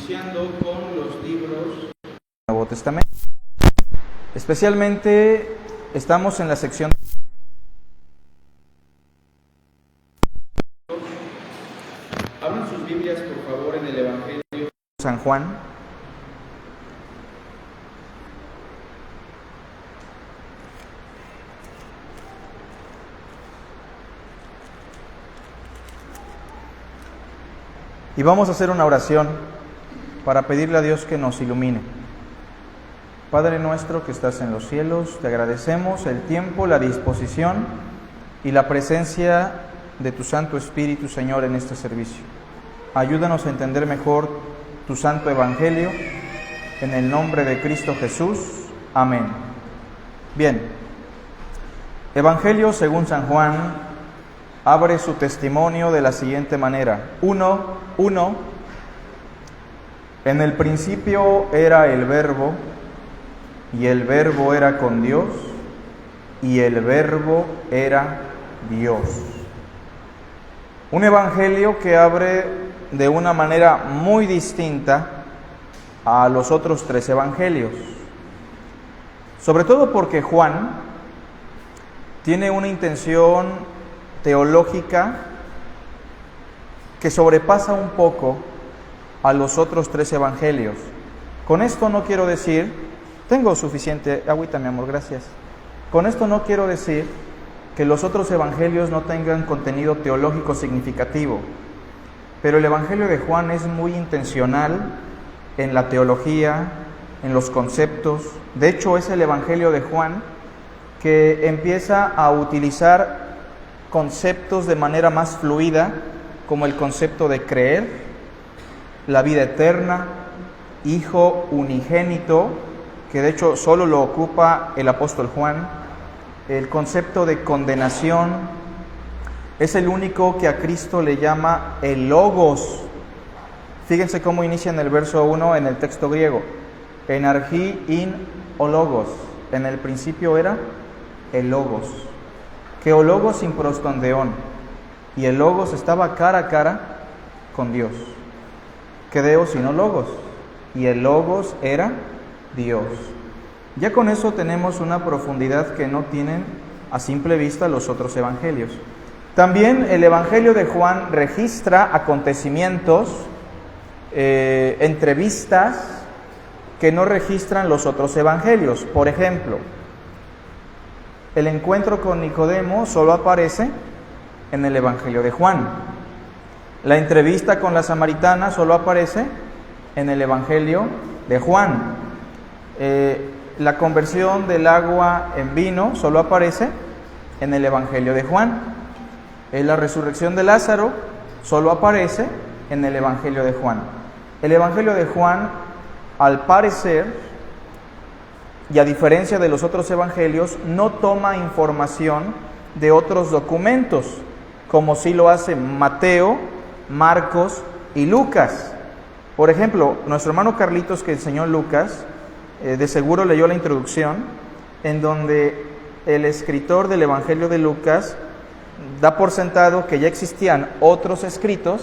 iniciando con los libros del Nuevo Testamento. Especialmente estamos en la sección. Abran sus Biblias, por favor, en el Evangelio de San Juan. Y vamos a hacer una oración para pedirle a Dios que nos ilumine. Padre nuestro que estás en los cielos, te agradecemos el tiempo, la disposición y la presencia de tu Santo Espíritu, Señor, en este servicio. Ayúdanos a entender mejor tu Santo Evangelio, en el nombre de Cristo Jesús. Amén. Bien, Evangelio según San Juan abre su testimonio de la siguiente manera. 1:1. En el principio era el Verbo, y el Verbo era con Dios, y el Verbo era Dios. Un evangelio que abre de una manera muy distinta a los otros 3 evangelios. Sobre todo porque Juan tiene una intención teológica que sobrepasa un poco a los otros 3 evangelios. Con esto no quiero decir, tengo suficiente agüita, mi amor, gracias. Con esto no quiero decir que los otros evangelios no tengan contenido teológico significativo, pero el evangelio de Juan es muy intencional en la teología, en los conceptos. De hecho, es el evangelio de Juan que empieza a utilizar conceptos de manera más fluida, como el concepto de creer, la vida eterna, Hijo unigénito, que de hecho solo lo ocupa el apóstol Juan, el concepto de condenación. Es el único que a Cristo le llama el Logos. Fíjense cómo inicia en el verso 1 en el texto griego. En archi in o Logos. En el principio era el Logos. Que o Logos sin prostondeón. Y el Logos estaba cara a cara con Dios. Que Deo sino Logos. Y el Logos era Dios. Ya con eso tenemos una profundidad que no tienen a simple vista los otros evangelios. También el evangelio de Juan registra acontecimientos, entrevistas que no registran los otros evangelios. Por ejemplo, el encuentro con Nicodemo solo aparece en el evangelio de Juan. La entrevista con la samaritana solo aparece en el evangelio de Juan. La conversión del agua en vino solo aparece en el evangelio de Juan. La resurrección de Lázaro solo aparece en el evangelio de Juan. El evangelio de Juan, al parecer, y a diferencia de los otros evangelios, no toma información de otros documentos, como sí lo hacen Mateo, Marcos y Lucas. Por ejemplo, nuestro hermano Carlitos, que enseñó Lucas, de seguro leyó la introducción, en donde el escritor del Evangelio de Lucas da por sentado que ya existían otros escritos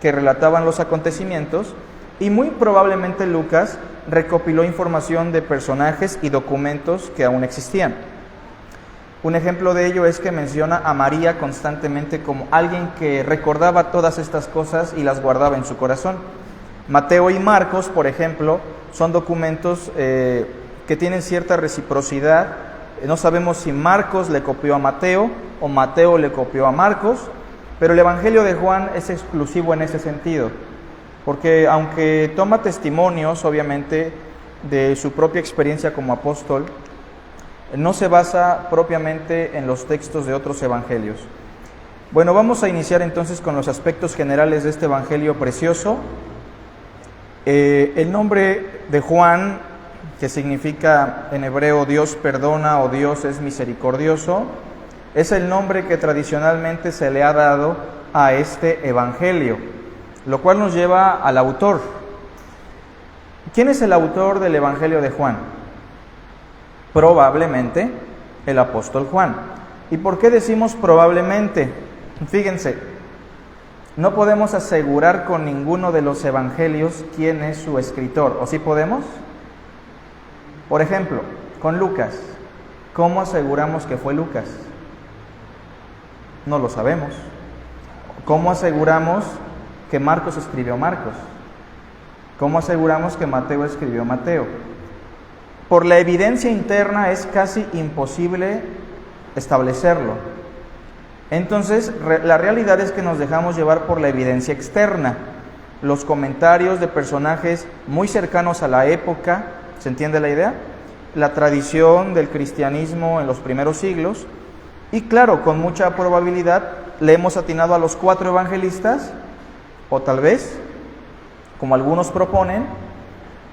que relataban los acontecimientos, y muy probablemente Lucas recopiló información de personajes y documentos que aún existían. Un ejemplo de ello es que menciona a María constantemente como alguien que recordaba todas estas cosas y las guardaba en su corazón. Mateo y Marcos, por ejemplo, son documentos que tienen cierta reciprocidad. No sabemos si Marcos le copió a Mateo o Mateo le copió a Marcos, pero el Evangelio de Juan es exclusivo en ese sentido, porque aunque toma testimonios, obviamente, de su propia experiencia como apóstol, no se basa propiamente en los textos de otros evangelios. Bueno, vamos a iniciar entonces con los aspectos generales de este evangelio precioso. El nombre de Juan, que significa en hebreo Dios perdona o Dios es misericordioso, es el nombre que tradicionalmente se le ha dado a este evangelio, lo cual nos lleva al autor. ¿Quién es el autor del evangelio de Juan? Probablemente el apóstol Juan. ¿Y por qué decimos probablemente? Fíjense, no podemos asegurar con ninguno de los evangelios quién es su escritor. ¿O sí podemos? Por ejemplo, con Lucas. ¿Cómo aseguramos que fue Lucas? No lo sabemos. ¿Cómo aseguramos que Marcos escribió Marcos? ¿Cómo aseguramos que Mateo escribió Mateo? Por la evidencia interna es casi imposible establecerlo. Entonces, la realidad es que nos dejamos llevar por la evidencia externa. Los comentarios de personajes muy cercanos a la época, ¿se entiende la idea? La tradición del cristianismo en los primeros siglos. Y claro, con mucha probabilidad le hemos atinado a los 4 evangelistas, o tal vez, como algunos proponen,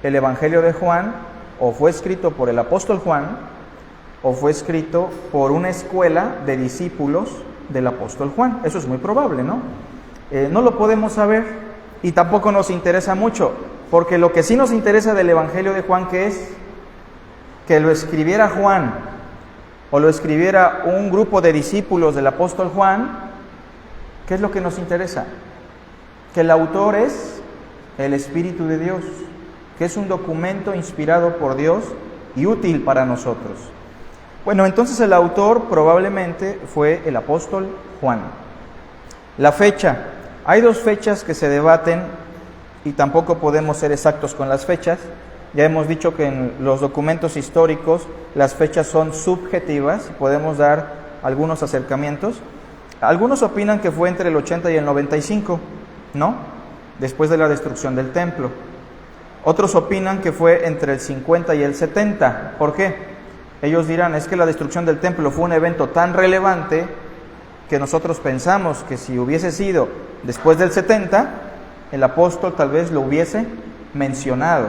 el Evangelio de Juan o fue escrito por el apóstol Juan o fue escrito por una escuela de discípulos del apóstol Juan. Eso es muy probable, ¿no? No lo podemos saber y tampoco nos interesa mucho, porque lo que sí nos interesa del Evangelio de Juan, ¿qué es? Que lo escribiera Juan o lo escribiera un grupo de discípulos del apóstol Juan. ¿Qué es lo que nos interesa? Que el autor es el Espíritu de Dios, que es un documento inspirado por Dios y útil para nosotros. Bueno, entonces el autor probablemente fue el apóstol Juan. La fecha. Hay 2 fechas que se debaten y tampoco podemos ser exactos con las fechas. Ya hemos dicho que en los documentos históricos las fechas son subjetivas, podemos dar algunos acercamientos. Algunos opinan que fue entre el 80 y el 95, ¿no? Después de la destrucción del templo. Otros opinan que fue entre el 50 y el 70. ¿Por qué? Ellos dirán, es que la destrucción del templo fue un evento tan relevante que nosotros pensamos que si hubiese sido después del 70, el apóstol tal vez lo hubiese mencionado.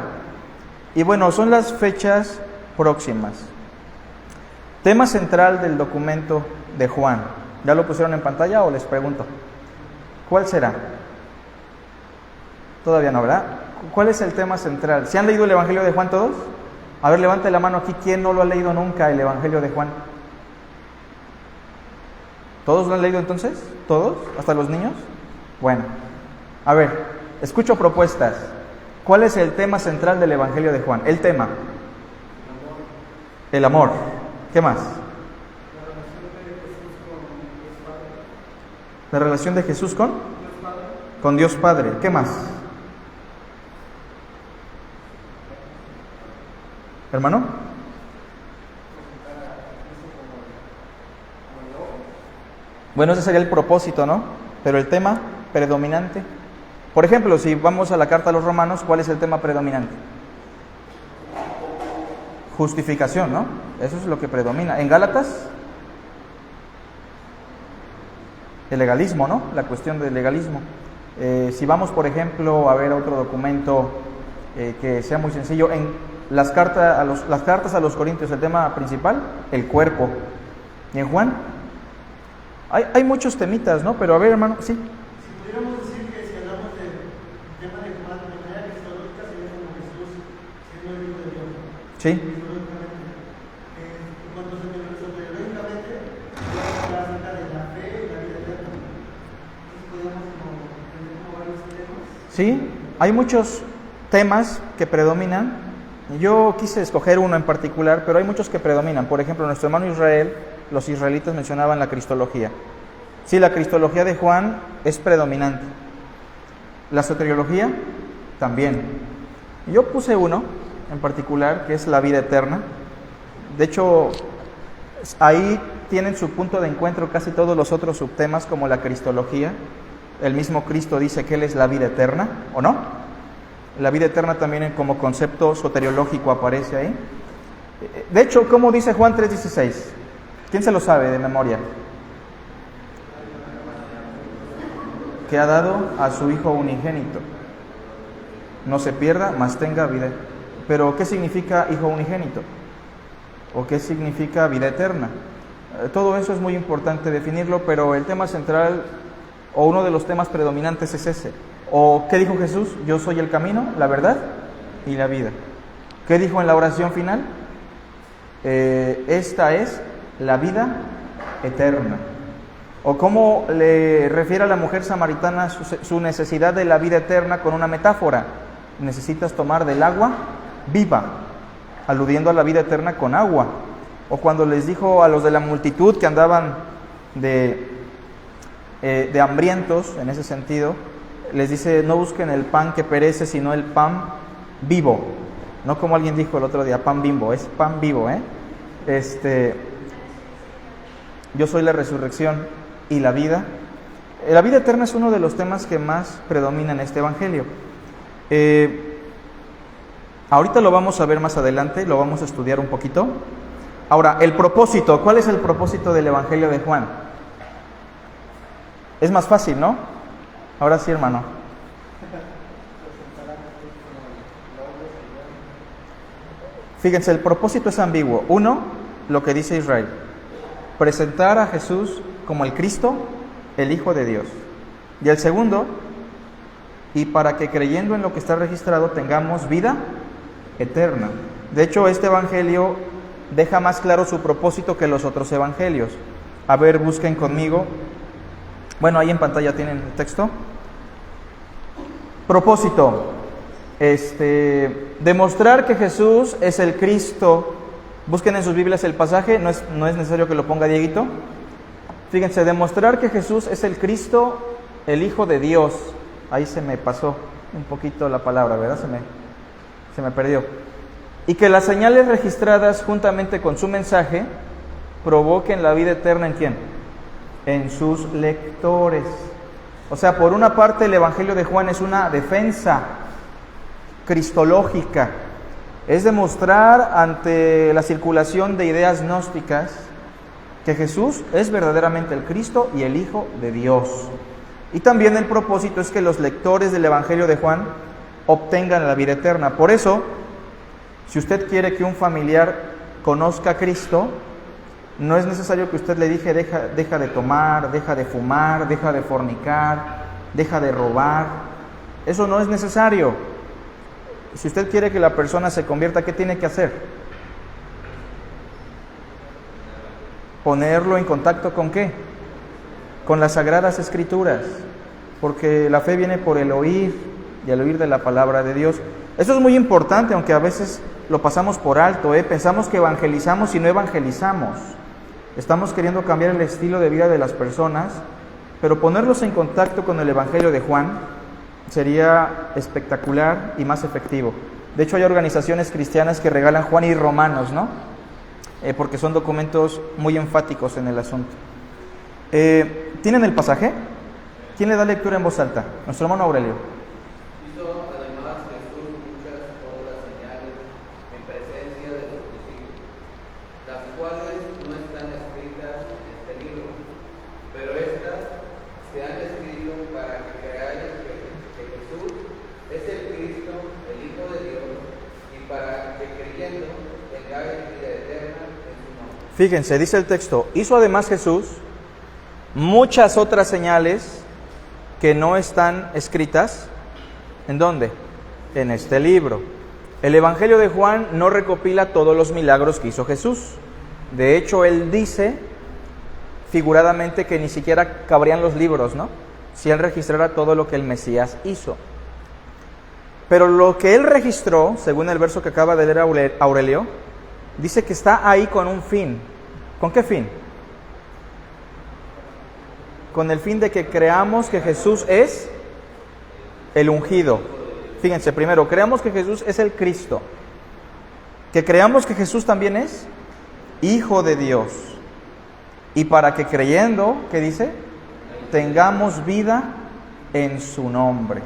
Y bueno, son las fechas próximas. Tema central del documento de Juan. ¿Ya lo pusieron en pantalla o les pregunto? ¿Cuál será? Todavía no, ¿verdad? ¿Cuál es el tema central? ¿Se han leído el Evangelio de Juan todos? A ver, levante la mano aquí. ¿Quién no lo ha leído nunca, el Evangelio de Juan? ¿Todos lo han leído entonces? ¿Todos? ¿Hasta los niños? Bueno, a ver, escucho propuestas. ¿Cuál es el tema central del Evangelio de Juan? El tema. El amor. ¿Qué más? La relación de Jesús con Dios Padre. ¿Qué más? ¿Hermano? Bueno, ese sería el propósito, ¿no? Pero el tema predominante. Por ejemplo, si vamos a la carta a los Romanos, ¿cuál es el tema predominante? Justificación, ¿no? Eso es lo que predomina. En Gálatas, el legalismo, ¿no? La cuestión del legalismo. Si vamos, por ejemplo, a ver otro documento que sea muy sencillo, en las cartas a los Corintios, el tema principal, el cuerpo. ¿Y en Juan? Hay muchos temitas, ¿no? Pero a ver, hermano, sí. Si pudiéramos decir que si hablamos del tema de Juan de manera cristológica, sería como Jesús siendo el Hijo de Dios. Sí. Cristológicamente. Cuando se soteriológicamente, habla acerca de la fe y la vida eterna. Entonces podemos tener como varios temas. Sí, hay muchos temas que predominan. Yo quise escoger uno en particular, pero hay muchos que predominan. Por ejemplo, nuestro hermano Israel, los israelitas mencionaban la cristología. Sí, la cristología de Juan es predominante. La soteriología también. Yo puse uno en particular, que es la vida eterna. De hecho, ahí tienen su punto de encuentro casi todos los otros subtemas, como la cristología. El mismo Cristo dice que Él es la vida eterna, ¿o no? La vida eterna también como concepto soteriológico aparece ahí. De hecho, ¿cómo dice Juan 3:16? ¿Quién se lo sabe de memoria? Que ha dado a su Hijo unigénito. No se pierda, mas tenga vida. Pero, ¿qué significa Hijo unigénito? ¿O qué significa vida eterna? Todo eso es muy importante definirlo, pero el tema central, o uno de los temas predominantes es ese. ¿O qué dijo Jesús? Yo soy el camino, la verdad y la vida. ¿Qué dijo en la oración final? Esta es la vida eterna. O cómo le refiere a la mujer samaritana su necesidad de la vida eterna con una metáfora. Necesitas tomar del agua viva, aludiendo a la vida eterna con agua. O cuando les dijo a los de la multitud que andaban de hambrientos, en ese sentido, les dice, no busquen el pan que perece, sino el pan vivo. No como alguien dijo el otro día, pan bimbo, es pan vivo, yo soy la resurrección y la vida. La vida eterna es uno de los temas que más predomina en este evangelio. Ahorita lo vamos a ver más adelante, lo vamos a estudiar un poquito. Ahora, el propósito, ¿cuál es el propósito del evangelio de Juan? Es más fácil, ¿no? Ahora sí, hermano. Fíjense, el propósito es ambiguo. Uno, lo que dice Israel: presentar a Jesús como el Cristo, el Hijo de Dios. Y el segundo, y para que creyendo en lo que está registrado tengamos vida eterna. De hecho, este evangelio deja más claro su propósito que los otros evangelios. A ver, busquen conmigo. Bueno, ahí en pantalla tienen el texto. Propósito. Demostrar que Jesús es el Cristo. Busquen en sus Biblias el pasaje, no es necesario que lo ponga Dieguito. Fíjense, demostrar que Jesús es el Cristo, el Hijo de Dios. Ahí se me pasó un poquito la palabra, ¿verdad? Se me perdió. Y que las señales registradas juntamente con su mensaje provoquen la vida eterna ¿en quién? En sus lectores. O sea, por una parte el Evangelio de Juan es una defensa cristológica. Es demostrar ante la circulación de ideas gnósticas que Jesús es verdaderamente el Cristo y el Hijo de Dios. Y también el propósito es que los lectores del Evangelio de Juan obtengan la vida eterna. Por eso, si usted quiere que un familiar conozca a Cristo, no es necesario que usted le diga deja de tomar, deja de fumar, deja de fornicar, deja de robar. Eso no es necesario. Si usted quiere que la persona se convierta, ¿qué tiene que hacer? Ponerlo en contacto ¿con qué? Con las Sagradas Escrituras, porque la fe viene por el oír y el oír de la palabra de Dios. Eso es muy importante, aunque a veces lo pasamos por alto, Pensamos que evangelizamos y no evangelizamos. Estamos queriendo cambiar el estilo de vida de las personas, pero ponerlos en contacto con el Evangelio de Juan sería espectacular y más efectivo. De hecho, hay organizaciones cristianas que regalan Juan y Romanos, ¿no? Porque son documentos muy enfáticos en el asunto. ¿Tienen el pasaje? ¿Quién le da lectura en voz alta? Nuestro hermano Aurelio. Hizo además Jesús muchas otras señales en presencia de los discípulos, las cuales no están escritas en este libro, pero estas se han escrito para que creáis que Jesús es el Cristo, el Hijo de Dios, y para que creyendo tengáis vida eterna en su nombre. Fíjense, dice el texto: hizo además Jesús muchas otras señales que no están escritas. ¿En dónde? En este libro. El Evangelio de Juan no recopila todos los milagros que hizo Jesús. De hecho, él dice figuradamente que ni siquiera cabrían los libros, ¿no? Si él registrara todo lo que el Mesías hizo. Pero lo que él registró, según el verso que acaba de leer Aurelio, dice que está ahí con un fin. ¿Con qué fin? Con el fin de que creamos que Jesús es el ungido. Fíjense, primero, creamos que Jesús es el Cristo. Que creamos que Jesús también es Hijo de Dios. Y para que creyendo, ¿qué dice? Tengamos vida en su nombre.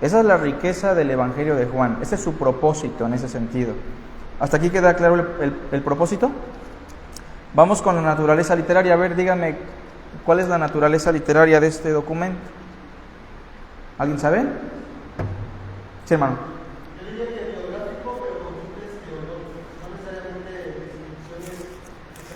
Esa es la riqueza del Evangelio de Juan. Ese es su propósito en ese sentido. ¿Hasta aquí queda claro el propósito? Vamos con la naturaleza literaria. A ver, díganme, ¿cuál es la naturaleza literaria de este documento? ¿Alguien sabe? Sí, hermano. Yo diría que biográfico, pero con tintes teológicos, no necesariamente definiciones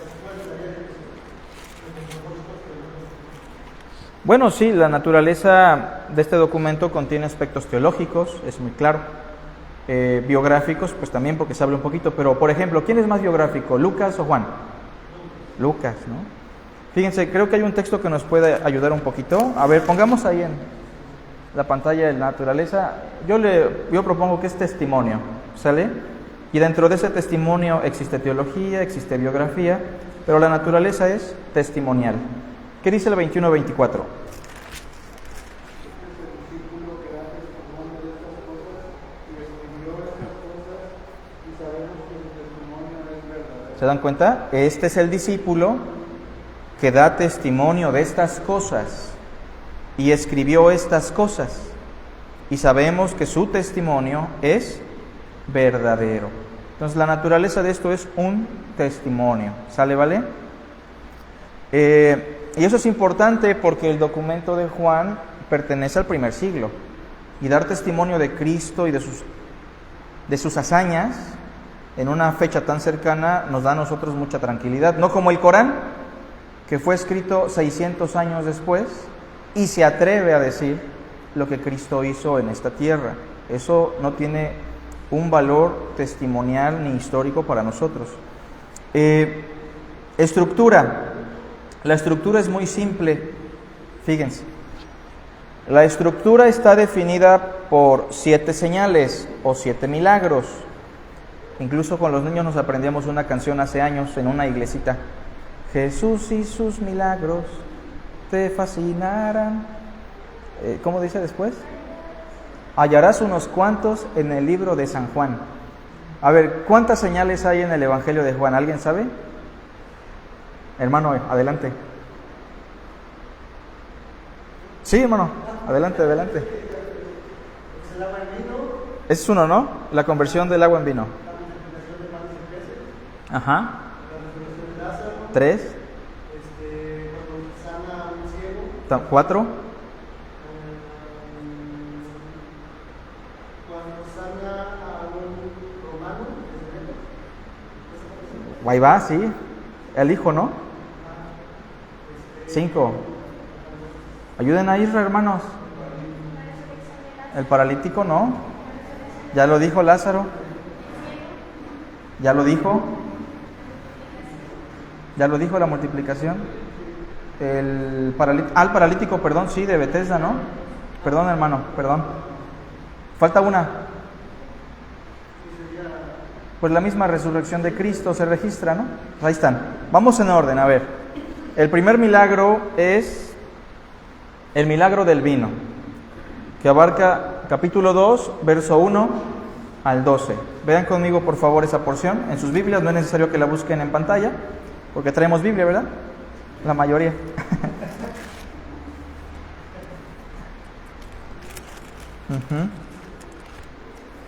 extraordinarias de propósitos teológicos. Bueno, sí, la naturaleza de este documento contiene aspectos teológicos, es muy claro. Biográficos, pues también porque se habla un poquito, pero por ejemplo, ¿quién es más biográfico, Lucas o Juan? Lucas, ¿no? Fíjense, creo que hay un texto que nos puede ayudar un poquito. A ver, pongamos ahí en la pantalla de la naturaleza. Yo propongo que es testimonio, ¿sale? Y dentro de ese testimonio existe teología, existe biografía, pero la naturaleza es testimonial. ¿Qué dice el 21-24? ¿Se dan cuenta? Este es el discípulo que da testimonio de estas cosas y escribió estas cosas. Y sabemos que su testimonio es verdadero. Entonces la naturaleza de esto es un testimonio. ¿Sale, vale? Y eso es importante porque el documento de Juan pertenece al primer siglo. Y dar testimonio de Cristo y de sus hazañas en una fecha tan cercana nos da a nosotros mucha tranquilidad. No como el Corán, que fue escrito 600 años después y se atreve a decir lo que Cristo hizo en esta tierra. Eso no tiene un valor testimonial ni histórico para nosotros. Estructura. La estructura es muy simple. Fíjense. La estructura está definida por 7 señales o 7 milagros. Incluso con los niños nos aprendíamos una canción hace años en una iglesita. Jesús y sus milagros te fascinarán. ¿Cómo dice después? Hallarás unos cuantos en el libro de San Juan. A ver, ¿cuántas señales hay en el Evangelio de Juan? ¿Alguien sabe? Hermano, adelante. Sí, hermano, adelante. El agua en vino, Ese es uno, ¿no? La conversión del agua en vino. la multiplicación de panes y peces, Ajá. la resurrección de Lázaro, 3, cuando sana a un ciego, 4. cuando sana a un romano, Ahí va, sí. El hijo, ¿no? 5. Ayuden a Israel, hermanos. El paralítico, ¿no? Ya lo dijo Lázaro. Ya lo dijo la multiplicación. El paralítico, perdón, sí, de Betesda, ¿no? Perdón, hermano, perdón. Falta una. Pues la misma resurrección de Cristo se registra, ¿no? Ahí están. Vamos en orden, a ver. El primer milagro es el milagro del vino, que abarca capítulo 2, verso 1 al 12. Vean conmigo, por favor, esa porción. En sus Biblias no es necesario que la busquen en pantalla, porque traemos Biblia, ¿verdad? La mayoría.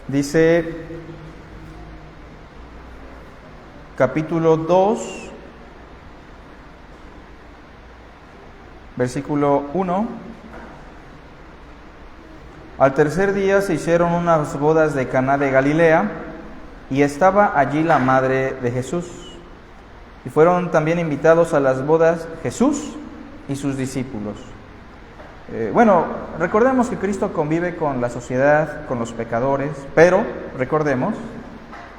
Dice capítulo 2, versículo 1. Al tercer día se hicieron unas bodas de Caná de Galilea, y estaba allí la madre de Jesús. Y fueron también invitados a las bodas Jesús y sus discípulos. Bueno, recordemos que Cristo convive con la sociedad, con los pecadores, pero recordemos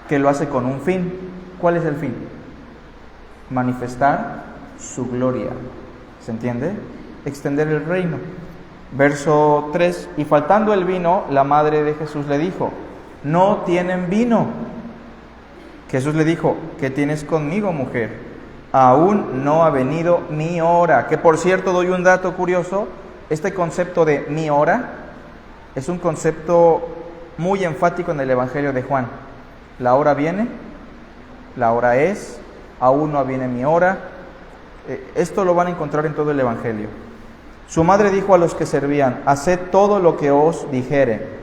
que lo hace con un fin. ¿Cuál es el fin? Manifestar su gloria. ¿Se entiende? Extender el reino. Verso 3. Y faltando el vino, la madre de Jesús le dijo: no tienen vino. Jesús le dijo: ¿qué tienes conmigo, mujer? Aún no ha venido mi hora. Que por cierto, doy un dato curioso. Este concepto de mi hora es un concepto muy enfático en el Evangelio de Juan. La hora viene, la hora es, aún no viene mi hora. Esto lo van a encontrar en todo el Evangelio. Su madre dijo a los que servían: haced todo lo que os dijere.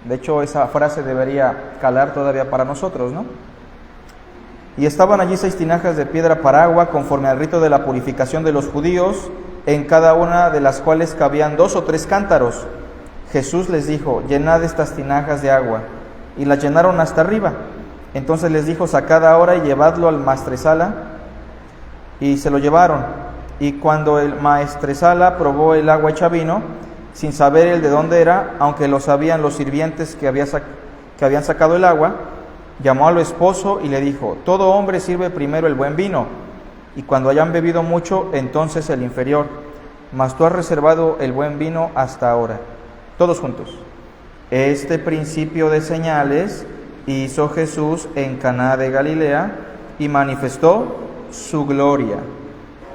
De hecho, esa frase debería calar todavía para nosotros, ¿no? Y estaban allí 6 tinajas de piedra para agua, conforme al rito de la purificación de los judíos, en cada una de las cuales cabían 2 o 3 cántaros. Jesús les dijo: llenad estas tinajas de agua. Y las llenaron hasta arriba. Entonces les dijo: sacad ahora y llevadlo al maestresala. Y se lo llevaron. Y cuando el maestresala probó el agua hecha vino, sin saber él de dónde era, aunque lo sabían los sirvientes que habían sacado el agua, llamó al esposo y le dijo: todo hombre sirve primero el buen vino, y cuando hayan bebido mucho, entonces el inferior. Mas tú has reservado el buen vino hasta ahora. Todos juntos. Este principio de señales hizo Jesús en Caná de Galilea y manifestó su gloria.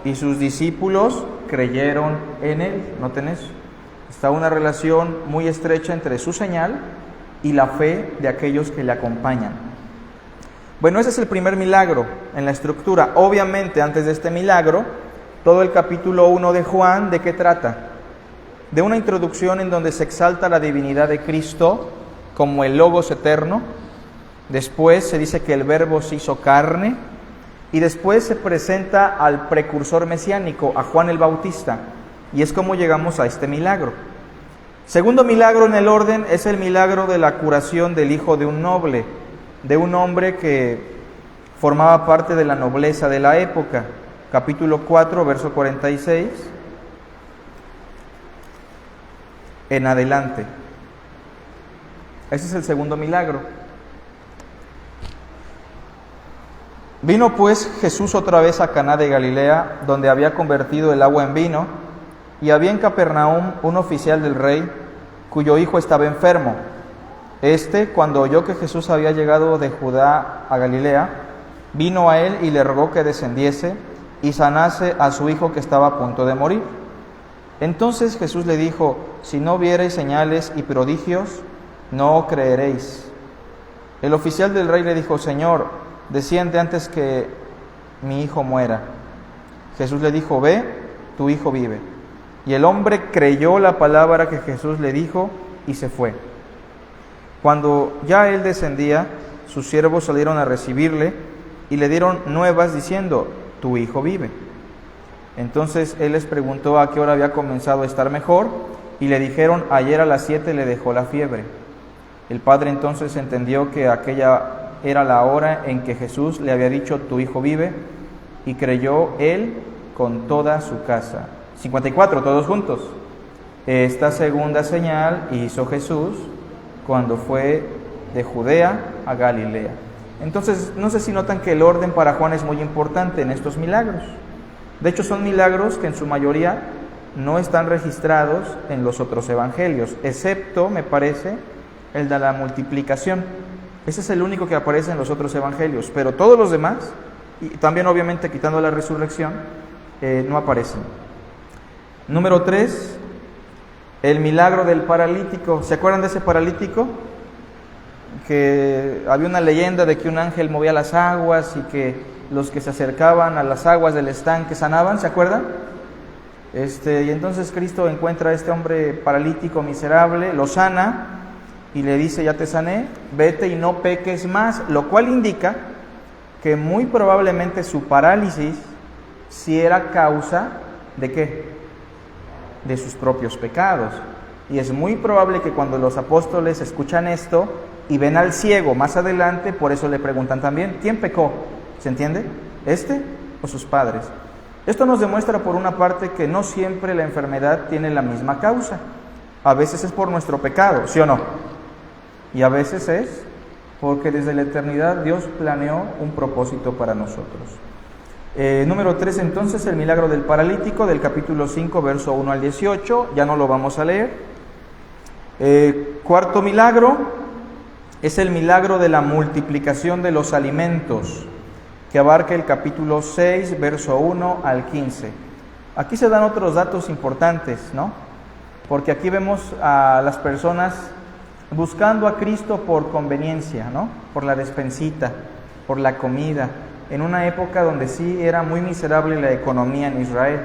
Y sus discípulos creyeron en él. ¿Noten eso? Está una relación muy estrecha entre su señal y la fe de aquellos que le acompañan. Bueno, ese es el primer milagro en la estructura. Obviamente, antes de este milagro, todo el capítulo 1 de Juan, ¿de qué trata? De una introducción en donde se exalta la divinidad de Cristo como el Logos eterno. Después se dice que el Verbo se hizo carne. Y después se presenta al precursor mesiánico, a Juan el Bautista. Y es como llegamos a este milagro. Segundo milagro en el orden es el milagro de la curación del hijo de un noble, de un hombre que formaba parte de la nobleza de la época. Capítulo 4, verso 46. En adelante. Ese es el segundo milagro. Vino pues Jesús otra vez a Caná de Galilea, donde había convertido el agua en vino, y había en Capernaum un oficial del rey, cuyo hijo estaba enfermo. Cuando oyó que Jesús había llegado de Judá a Galilea, vino a él y le rogó que descendiese y sanase a su hijo que estaba a punto de morir. Entonces Jesús le dijo: si no viereis señales y prodigios, no creeréis. El oficial del rey le dijo: Señor, desciende antes que mi hijo muera. Jesús le dijo: ve, tu hijo vive. Y el hombre creyó la palabra que Jesús le dijo y se fue. Cuando ya él descendía, sus siervos salieron a recibirle y le dieron nuevas diciendo: tu hijo vive. Entonces él les preguntó a qué hora había comenzado a estar mejor, y le dijeron: ayer a las 7 le dejó la fiebre. El padre entonces entendió que aquella era la hora en que Jesús le había dicho: tu hijo vive, y creyó él con toda su casa. 54, todos juntos. Esta segunda señal hizo Jesús cuando fue de Judea a Galilea. Entonces, no sé si notan que el orden para Juan es muy importante en estos milagros. De hecho, son milagros que en su mayoría no están registrados en los otros evangelios, excepto, me parece, el de la multiplicación. Ese es el único que aparece en los otros evangelios, pero todos los demás, y también obviamente quitando la resurrección, no aparecen. Número 3, el milagro del paralítico. ¿Se acuerdan de ese paralítico? Que había una leyenda de que un ángel movía las aguas y que los que se acercaban a las aguas del estanque sanaban, ¿se acuerdan? Y entonces Cristo encuentra a este hombre paralítico miserable, lo sana y le dice: ya te sané, vete y no peques más, lo cual indica que muy probablemente su parálisis sí era causa ¿de qué? De sus propios pecados. Y es muy probable que cuando los apóstoles escuchan esto y ven al ciego más adelante, por eso le preguntan también: ¿quién pecó? ¿Se entiende? ¿Este o sus padres? Esto nos demuestra por una parte que no siempre la enfermedad tiene la misma causa. A veces es por nuestro pecado, ¿sí o no? Y a veces es porque desde la eternidad Dios planeó un propósito para nosotros. Número 3, entonces, el milagro del paralítico, del capítulo 5, verso 1 al 18, ya no lo vamos a leer. Cuarto milagro es el milagro de la multiplicación de los alimentos, que abarca el capítulo 6, verso 1 al 15. Aquí se dan otros datos importantes, ¿no? Porque aquí vemos a las personas buscando a Cristo por conveniencia, ¿no? Por la despensita, por la comida, en una época donde sí era muy miserable la economía en Israel.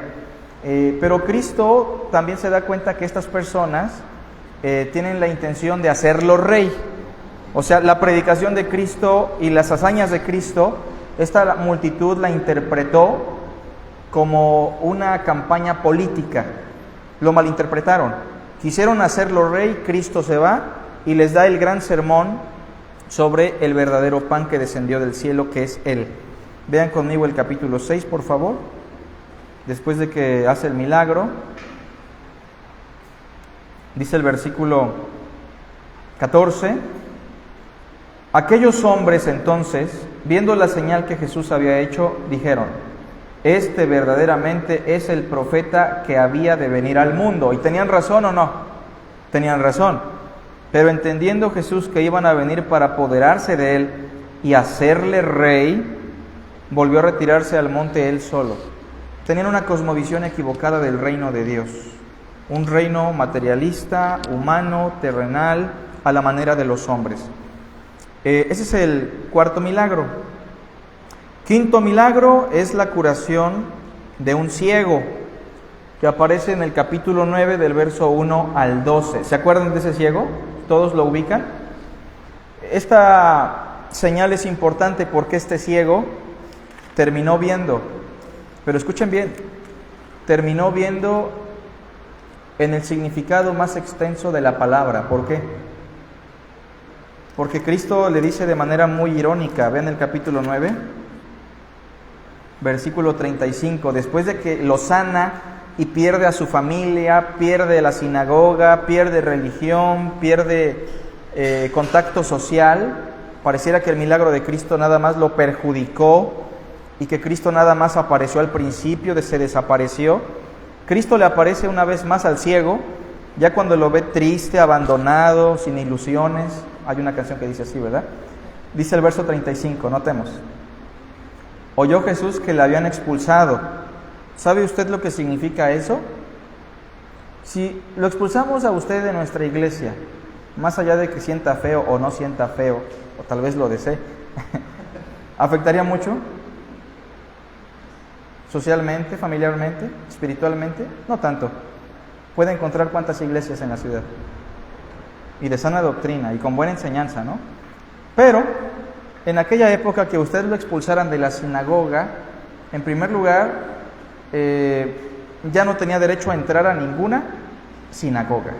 Pero Cristo también se da cuenta que estas personas tienen la intención de hacerlo rey. O sea, la predicación de Cristo y las hazañas de Cristo, esta multitud la interpretó como una campaña política. Lo malinterpretaron. Quisieron hacerlo rey, Cristo se va y les da el gran sermón sobre el verdadero pan que descendió del cielo, que es Él. Vean conmigo el capítulo 6, por favor. Después de que hace el milagro, dice el versículo 14: aquellos hombres entonces, viendo la señal que Jesús había hecho, dijeron: este verdaderamente es el profeta que había de venir al mundo. ¿Y tenían razón o no? Tenían razón. Pero entendiendo Jesús que iban a venir para apoderarse de él y hacerle rey, volvió a retirarse al monte él solo. Tenían una cosmovisión equivocada del reino de Dios. Un reino materialista, humano, terrenal, a la manera de los hombres. Ese es el cuarto milagro. Quinto milagro es la curación de un ciego, que aparece en el capítulo 9 del verso 1 al 12. ¿Se acuerdan de ese ciego? ¿Todos lo ubican? Esta señal es importante porque este ciego terminó viendo, pero escuchen bien, terminó viendo en el significado más extenso de la palabra. ¿Por qué? Porque Cristo le dice de manera muy irónica, vean el capítulo 9, versículo 35, después de que lo sana y pierde a su familia, pierde la sinagoga, pierde religión, pierde contacto social, pareciera que el milagro de Cristo nada más lo perjudicó y que Cristo nada más apareció al principio, se desapareció. Cristo le aparece una vez más al ciego, ya cuando lo ve triste, abandonado, sin ilusiones. Hay una canción que dice así, ¿verdad? Dice el verso 35, notemos. Oyó Jesús que le habían expulsado. ¿Sabe usted lo que significa eso? Si lo expulsamos a usted de nuestra iglesia, más allá de que sienta feo o no sienta feo, o tal vez lo desee, ¿afectaría mucho? Socialmente, familiarmente, espiritualmente, no tanto. Puede encontrar cuántas iglesias en la ciudad, y de sana doctrina, y con buena enseñanza, ¿no? Pero, en aquella época que usted lo expulsaran de la sinagoga, en primer lugar, ya no tenía derecho a entrar a ninguna sinagoga.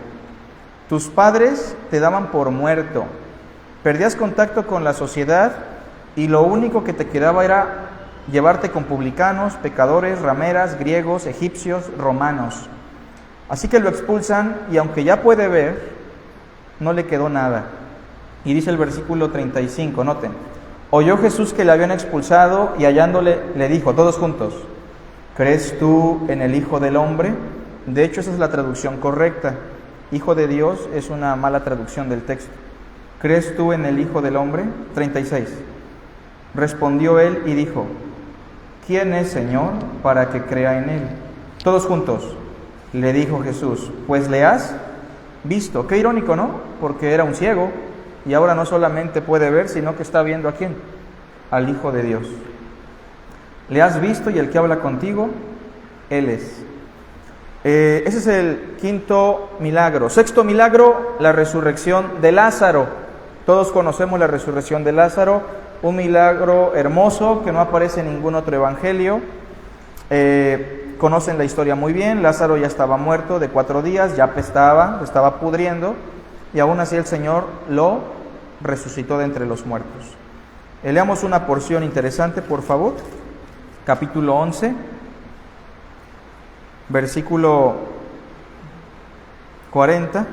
Tus padres te daban por muerto, perdías contacto con la sociedad, y lo único que te quedaba era llevarte con publicanos, pecadores, rameras, griegos, egipcios, romanos. Así que lo expulsan, y aunque ya puede ver, no le quedó nada. Y dice el versículo 35, noten. Oyó Jesús que le habían expulsado, y hallándole le dijo, todos juntos, ¿crees tú en el Hijo del Hombre? De hecho, esa es la traducción correcta. Hijo de Dios es una mala traducción del texto. ¿Crees tú en el Hijo del Hombre? 36. Respondió él y dijo, ¿quién es, Señor, para que crea en él? Todos juntos. Le dijo Jesús, pues le has visto. Qué irónico, ¿no? Porque era un ciego y ahora no solamente puede ver, sino que está viendo ¿a quién? Al Hijo de Dios. Le has visto, y el que habla contigo, Él es. Ese es el quinto milagro. Sexto milagro, la resurrección de Lázaro. Todos conocemos la resurrección de Lázaro, un milagro hermoso que no aparece en ningún otro evangelio. Conocen la historia muy bien. Lázaro ya estaba muerto de 4 días, ya apestaba, estaba pudriendo, y aún así el Señor lo resucitó de entre los muertos. Leamos una porción interesante, por favor. Capítulo 11, versículo 40.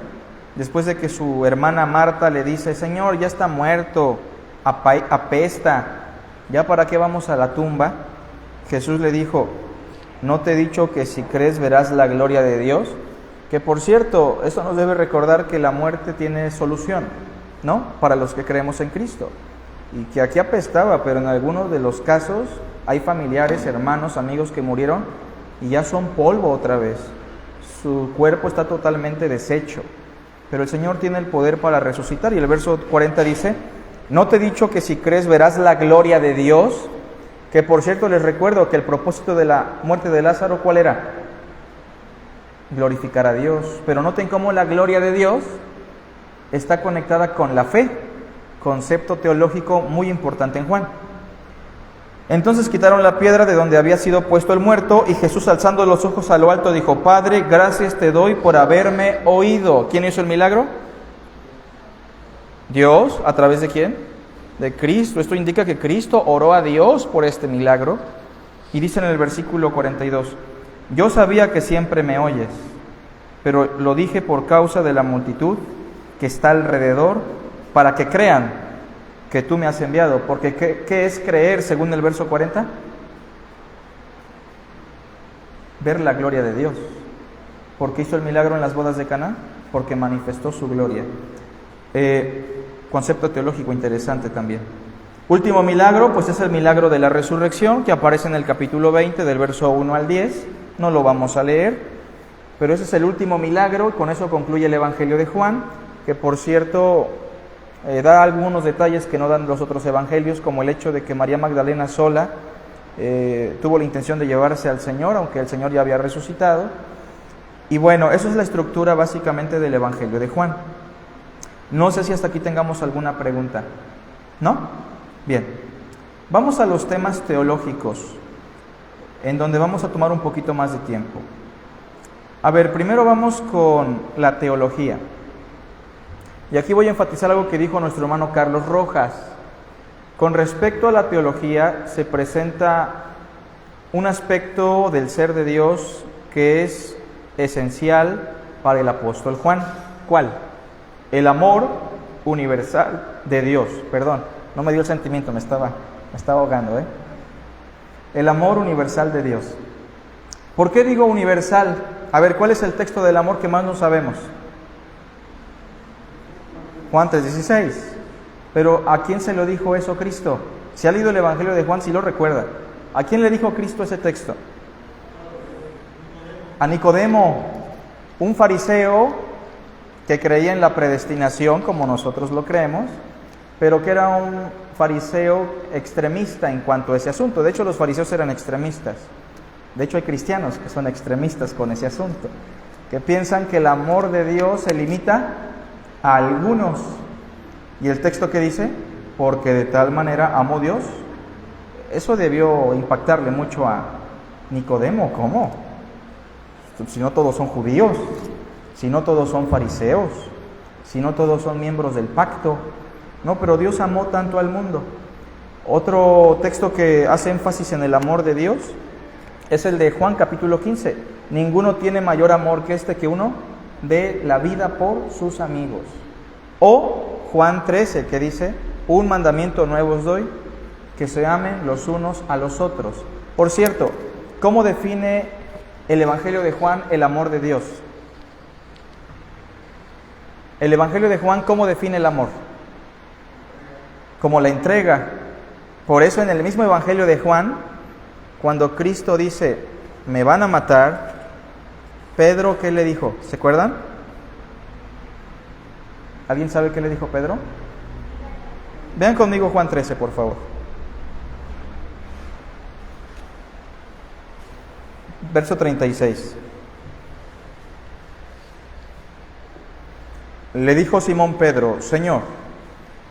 Después de que su hermana Marta le dice, Señor, ya está muerto, apesta, ¿ya para qué vamos a la tumba? Jesús le dijo, ¿no te he dicho que si crees verás la gloria de Dios? Que por cierto, eso nos debe recordar que la muerte tiene solución, ¿no? Para los que creemos en Cristo. Y que aquí apestaba, pero en algunos de los casos hay familiares, hermanos, amigos que murieron y ya son polvo otra vez. Su cuerpo está totalmente deshecho. Pero el Señor tiene el poder para resucitar. Y el verso 40 dice, ¿no te he dicho que si crees verás la gloria de Dios? Que por cierto les recuerdo que el propósito de la muerte de Lázaro, ¿cuál era? Glorificar a Dios. Pero noten cómo la gloria de Dios está conectada con la fe, concepto teológico muy importante en Juan. Entonces quitaron la piedra de donde había sido puesto el muerto, y Jesús, alzando los ojos a lo alto, dijo, Padre, gracias te doy por haberme oído. ¿Quién hizo el milagro? Dios. ¿A través de quién? De Cristo. Esto indica que Cristo oró a Dios por este milagro. Y dice en el versículo 42, yo sabía que siempre me oyes, pero lo dije por causa de la multitud que está alrededor, para que crean que tú me has enviado. Porque ¿qué es creer según el verso 40? ver la gloria de Dios. ¿Por qué hizo el milagro en las bodas de Caná? Porque manifestó su gloria. Concepto teológico interesante también. Último milagro, pues es el milagro de la resurrección, que aparece en el capítulo 20, del verso 1 al 10. No lo vamos a leer, pero ese es el último milagro, y con eso concluye el Evangelio de Juan, que por cierto da algunos detalles que no dan los otros evangelios, como el hecho de que María Magdalena sola tuvo la intención de llevarse al Señor, aunque el Señor ya había resucitado. Y bueno, eso es la estructura básicamente del Evangelio de Juan. No sé si hasta aquí tengamos alguna pregunta. ¿No? Bien. Vamos a los temas teológicos, en donde vamos a tomar un poquito más de tiempo. A ver, primero vamos con la teología. Y aquí voy a enfatizar algo que dijo nuestro hermano Carlos Rojas. Con respecto a la teología, se presenta un aspecto del ser de Dios que es esencial para el apóstol Juan. ¿Cuál? El amor universal de Dios. Perdón, no me dio el sentimiento, me estaba ahogando, El amor universal de Dios. ¿Por qué digo universal? A ver, ¿cuál es el texto del amor que más no sabemos? Juan 3:16. Pero ¿a quién se lo dijo eso Cristo? Si ha leído el Evangelio de Juan, si lo recuerda. ¿A quién le dijo Cristo ese texto? A Nicodemo, un fariseo que creía en la predestinación, como nosotros lo creemos, pero que era un fariseo extremista en cuanto a ese asunto. De hecho, los fariseos eran extremistas. De hecho, hay cristianos que son extremistas con ese asunto, que piensan que el amor de Dios se limita a algunos. ¿Y el texto qué dice? Porque de tal manera amó Dios. Eso debió impactarle mucho a Nicodemo. ¿Cómo? Si no todos son judíos, si no todos son fariseos, si no todos son miembros del pacto. No, pero Dios amó tanto al mundo. Otro texto que hace énfasis en el amor de Dios es el de Juan capítulo 15. Ninguno tiene mayor amor que este, que uno dé la vida por sus amigos. O Juan 13, que dice: un mandamiento nuevo os doy, que se amen los unos a los otros. Por cierto, ¿cómo define el Evangelio de Juan el amor de Dios? El Evangelio de Juan, ¿cómo define el amor? Como la entrega. Por eso en el mismo Evangelio de Juan, cuando Cristo dice: me van a matar, Pedro, ¿qué le dijo? ¿Se acuerdan? ¿Alguien sabe qué le dijo Pedro? Vean conmigo Juan 13, por favor. Verso 36. Le dijo Simón Pedro: Señor,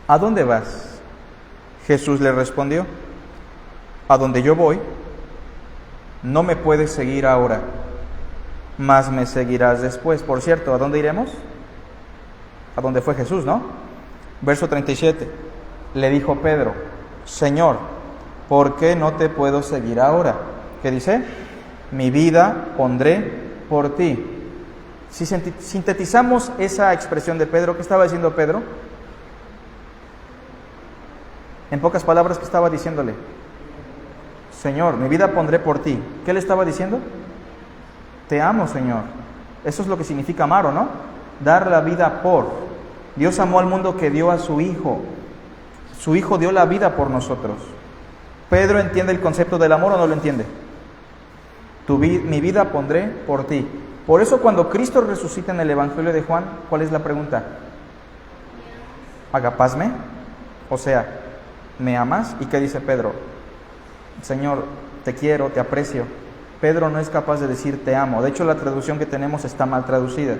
¿a dónde vas? Jesús le respondió: a donde yo voy, no me puedes seguir ahora, mas me seguirás después. Por cierto, ¿a dónde iremos? A donde fue Jesús, ¿no? Verso 37. Le dijo Pedro: Señor, ¿por qué no te puedo seguir ahora? ¿Qué dice? Mi vida pondré por ti. Si sintetizamos esa expresión de Pedro, ¿qué estaba diciendo Pedro? En pocas palabras, ¿qué estaba diciéndole? Señor, mi vida pondré por ti. ¿Qué le estaba diciendo? Te amo, Señor. Eso es lo que significa amar, ¿o no? Dar la vida por. Dios amó al mundo que dio a su Hijo. Su Hijo dio la vida por nosotros. ¿Pedro entiende el concepto del amor o no lo entiende? Mi vida pondré por ti. Por eso cuando Cristo resucita en el Evangelio de Juan, ¿cuál es la pregunta? ¿Agapasme? O sea, ¿me amas? ¿Y qué dice Pedro? Señor, te quiero, te aprecio. Pedro no es capaz de decir te amo. De hecho, la traducción que tenemos está mal traducida.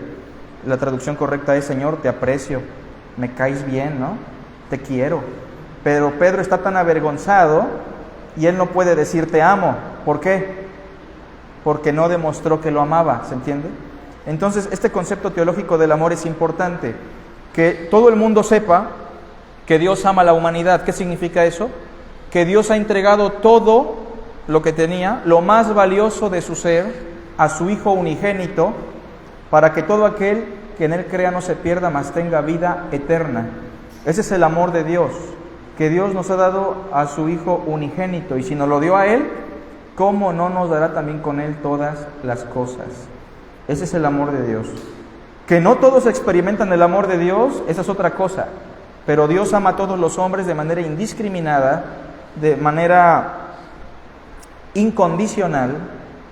La traducción correcta es: Señor, te aprecio, me caes bien, ¿no? Te quiero. Pero Pedro está tan avergonzado y él no puede decir te amo. ¿Por qué? Porque no demostró que lo amaba, ¿se entiende? Entonces, este concepto teológico del amor es importante. Que todo el mundo sepa que Dios ama a la humanidad. ¿Qué significa eso? Que Dios ha entregado todo lo que tenía, lo más valioso de su ser, a su Hijo unigénito, para que todo aquel que en Él crea no se pierda, mas tenga vida eterna. Ese es el amor de Dios, que Dios nos ha dado a su Hijo unigénito, y si nos lo dio a Él, ¿cómo no nos dará también con Él todas las cosas? Ese es el amor de Dios. Que no todos experimentan el amor de Dios, esa es otra cosa. Pero Dios ama a todos los hombres de manera indiscriminada, de manera incondicional,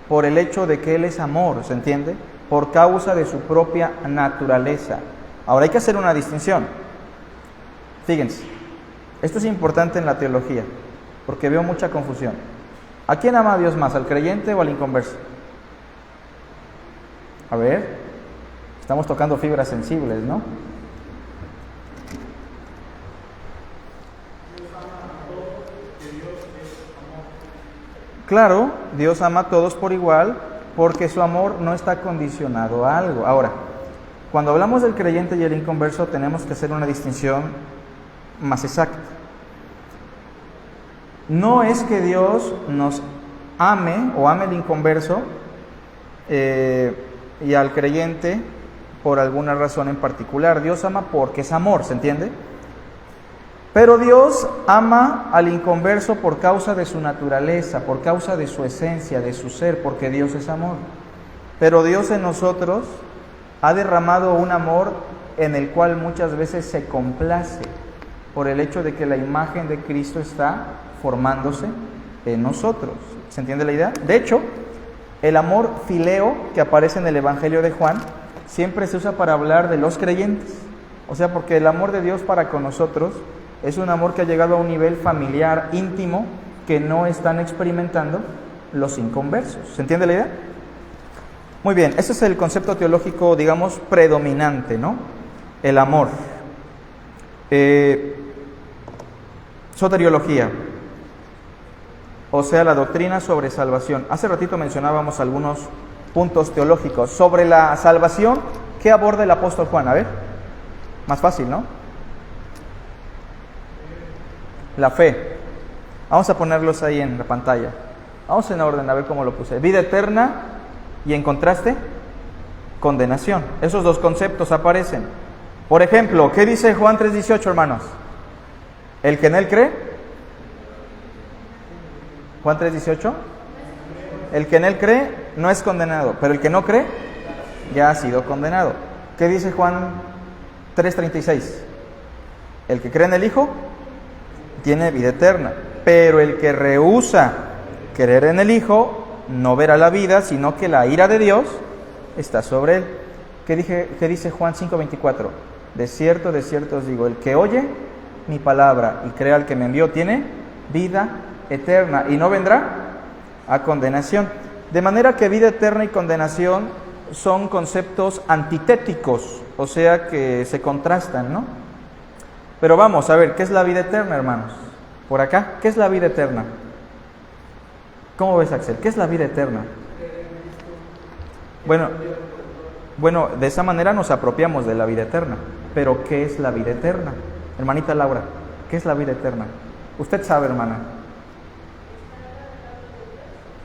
por el hecho de que Él es amor, ¿se entiende? Por causa de su propia naturaleza. Ahora hay que hacer una distinción. Fíjense, esto es importante en la teología, porque veo mucha confusión. ¿A quién ama a Dios más, al creyente o al inconverso? A ver, estamos tocando fibras sensibles, ¿no? Claro, Dios ama a todos por igual, porque su amor no está condicionado a algo. Ahora, cuando hablamos del creyente y el inconverso, tenemos que hacer una distinción más exacta. No es que Dios nos ame o ame al inconverso y al creyente por alguna razón en particular. Dios ama porque es amor, ¿se entiende? Pero Dios ama al inconverso por causa de su naturaleza, por causa de su esencia, de su ser, porque Dios es amor. Pero Dios en nosotros ha derramado un amor en el cual muchas veces se complace por el hecho de que la imagen de Cristo está formándose en nosotros. ¿Se entiende la idea? De hecho, el amor fileo que aparece en el Evangelio de Juan siempre se usa para hablar de los creyentes. O sea, porque el amor de Dios para con nosotros es un amor que ha llegado a un nivel familiar, íntimo, que no están experimentando los inconversos. ¿Se entiende la idea? Muy bien, ese es el concepto teológico, digamos, predominante, ¿no? El amor. Soteriología, o sea, la doctrina sobre salvación. Hace ratito mencionábamos algunos puntos teológicos. Sobre la salvación, ¿qué aborda el apóstol Juan? A ver, más fácil, ¿no? La fe. Vamos a ponerlos ahí en la pantalla. Vamos en orden, a ver cómo lo puse. Vida eterna y en contraste, condenación. Esos dos conceptos aparecen. Por ejemplo, ¿qué dice Juan 3:18, hermanos? ¿El que en él cree? Juan 3:18. El que en él cree no es condenado, pero el que no cree ya ha sido condenado. ¿Qué dice Juan 3:36? El que cree en el Hijo tiene vida eterna, pero el que rehúsa creer en el Hijo no verá la vida, sino que la ira de Dios está sobre él. ¿Qué dice Juan 5:24? De cierto os digo, el que oye mi palabra y crea al que me envió tiene vida eterna y no vendrá a condenación. De manera que vida eterna y condenación son conceptos antitéticos, o sea que se contrastan, ¿no? Pero vamos a ver, ¿qué es la vida eterna, hermanos? Por acá, ¿qué es la vida eterna? ¿Cómo ves, Axel? ¿Qué es la vida eterna? Bueno, de esa manera nos apropiamos de la vida eterna. Pero ¿qué es la vida eterna? Hermanita Laura, ¿qué es la vida eterna? Usted sabe, hermana.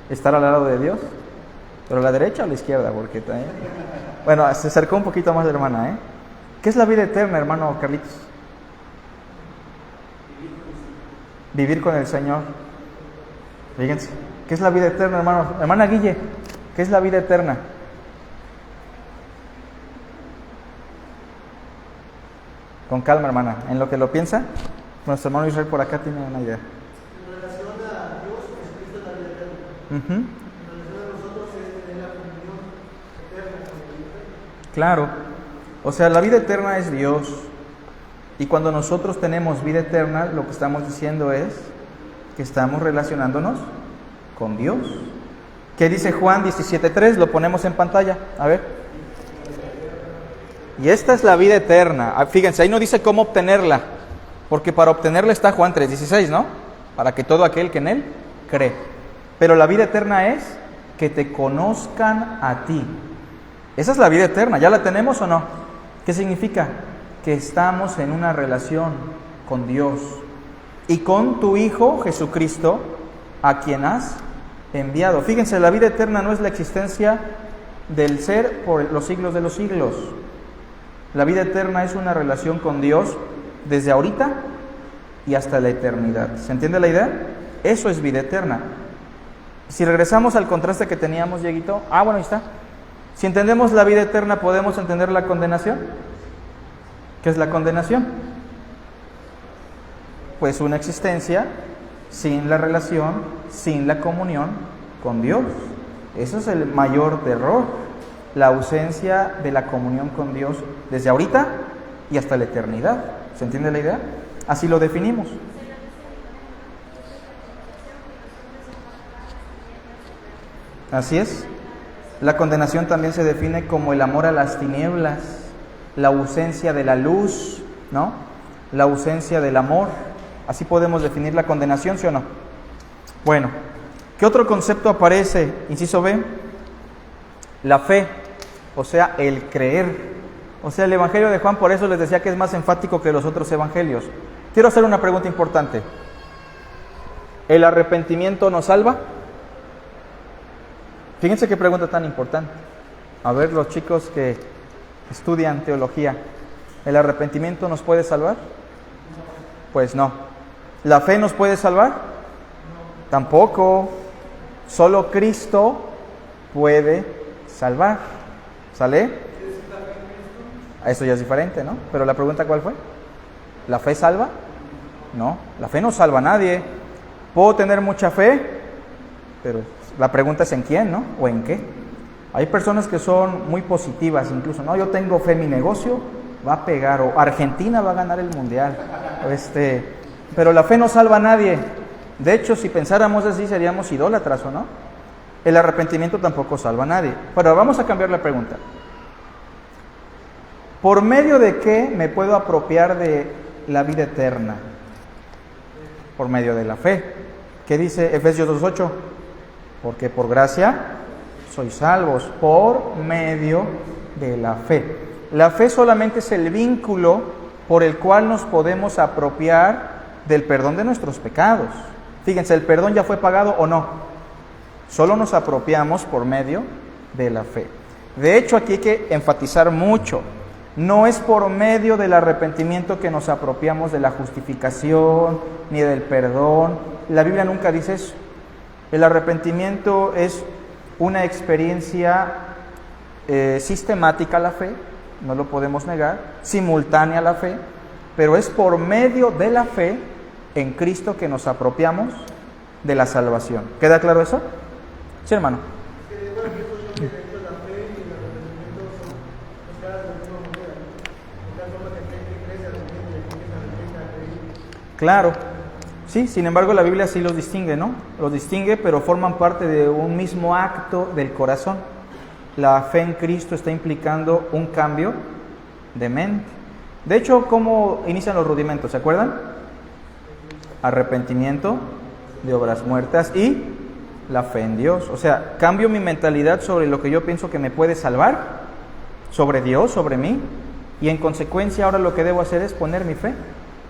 ¿Estar al lado de Dios? ¿Pero a la derecha o a la izquierda? Porque también... Bueno, se acercó un poquito más la hermana, ¿eh? ¿Qué es la vida eterna, hermano Carlitos? Vivir con el Señor. Fíjense, ¿qué es la vida eterna, hermano? Hermana Guille, ¿qué es la vida eterna? Con calma, hermana. En lo que lo piensa, nuestro hermano Israel por acá tiene una idea. En relación a Dios, Jesucristo es la vida eterna. Uh-huh. En relación a nosotros es tener la comunión eterna con Dios. Claro. O sea, la vida eterna es Dios. Y cuando nosotros tenemos vida eterna, lo que estamos diciendo es que estamos relacionándonos con Dios. ¿Qué dice Juan 17:3? Lo ponemos en pantalla. A ver. Y esta es la vida eterna. Fíjense, ahí no dice cómo obtenerla, porque para obtenerla está Juan 3:16, ¿no? Para que todo aquel que en él cree. Pero la vida eterna es que te conozcan a ti. Esa es la vida eterna. ¿Ya la tenemos o no? ¿Qué significa? Que estamos en una relación con Dios y con tu Hijo Jesucristo, a quien has enviado. Fíjense, la vida eterna no es la existencia del ser por los siglos de los siglos. La vida eterna es una relación con Dios desde ahorita y hasta la eternidad. ¿Se entiende la idea? Eso es vida eterna. Si regresamos al contraste que teníamos, Dieguito, bueno, ahí está. Si entendemos la vida eterna, ¿podemos entender la condenación? ¿Qué es la condenación? Pues una existencia sin la relación, sin la comunión con Dios. Eso es el mayor terror, la ausencia de la comunión con Dios desde ahorita y hasta la eternidad. ¿Se entiende la idea? Así lo definimos. Así es. La condenación también se define como el amor a las tinieblas, la ausencia de la luz, ¿no? La ausencia del amor. Así podemos definir la condenación, ¿sí o no? Bueno, ¿qué otro concepto aparece? Inciso B, la fe, o sea, el creer. O sea, el Evangelio de Juan, por eso les decía que es más enfático que los otros evangelios. Quiero hacer una pregunta importante. ¿El arrepentimiento nos salva? Fíjense qué pregunta tan importante. A ver, los chicos que estudian teología, ¿el arrepentimiento nos puede salvar? Pues no. ¿La fe nos puede salvar? Tampoco. Solo Cristo puede salvar. ¿Sale? Eso ya es diferente, ¿no? Pero la pregunta, ¿cuál fue? ¿La fe salva? No, la fe no salva a nadie. Puedo tener mucha fe, pero la pregunta es en quién, ¿no? O en qué. Hay personas que son muy positivas incluso, ¿no? Yo tengo fe, mi negocio va a pegar, o Argentina va a ganar el mundial. Pero la fe no salva a nadie. De hecho, si pensáramos así, seríamos idólatras, ¿o no? El arrepentimiento tampoco salva a nadie. Pero vamos a cambiar la pregunta. ¿Por medio de qué me puedo apropiar de la vida eterna? Por medio de la fe. ¿Qué dice Efesios 2:8? Porque por gracia sois salvos, por medio de la fe. La fe solamente es el vínculo por el cual nos podemos apropiar del perdón de nuestros pecados. Fíjense, ¿el perdón ya fue pagado o no? Solo nos apropiamos por medio de la fe. De hecho, aquí hay que enfatizar mucho. No es por medio del arrepentimiento que nos apropiamos de la justificación ni del perdón. La Biblia nunca dice eso. El arrepentimiento es una experiencia sistemática a la fe, no lo podemos negar, simultánea a la fe, pero es por medio de la fe en Cristo que nos apropiamos de la salvación. ¿Queda claro eso? Sí, hermano. Claro, sí, sin embargo la Biblia sí los distingue, ¿no? Los distingue, pero forman parte de un mismo acto del corazón. La fe en Cristo está implicando un cambio de mente. De hecho, ¿cómo inician los rudimentos? ¿Se acuerdan? Arrepentimiento de obras muertas y la fe en Dios. O sea, cambio mi mentalidad sobre lo que yo pienso que me puede salvar, sobre Dios, sobre mí, y en consecuencia ahora lo que debo hacer es poner mi fe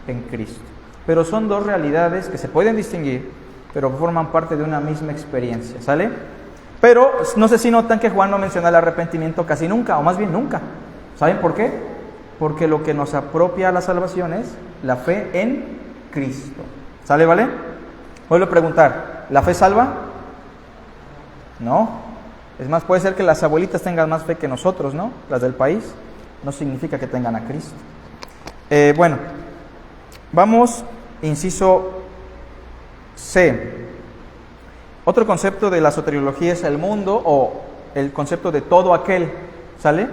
en Cristo. Pero son dos realidades que se pueden distinguir, pero forman parte de una misma experiencia, ¿sale? Pero no sé si notan que Juan no menciona el arrepentimiento casi nunca, o más bien nunca. ¿Saben por qué? Porque lo que nos apropia a la salvación es la fe en Cristo. ¿Sale, vale? Vuelvo a preguntar, ¿la fe salva? No. Es más, puede ser que las abuelitas tengan más fe que nosotros, ¿no? Las del país. No significa que tengan a Cristo. Bueno, vamos, inciso C. Otro concepto de la soteriología es el mundo, o el concepto de todo aquel, ¿sale?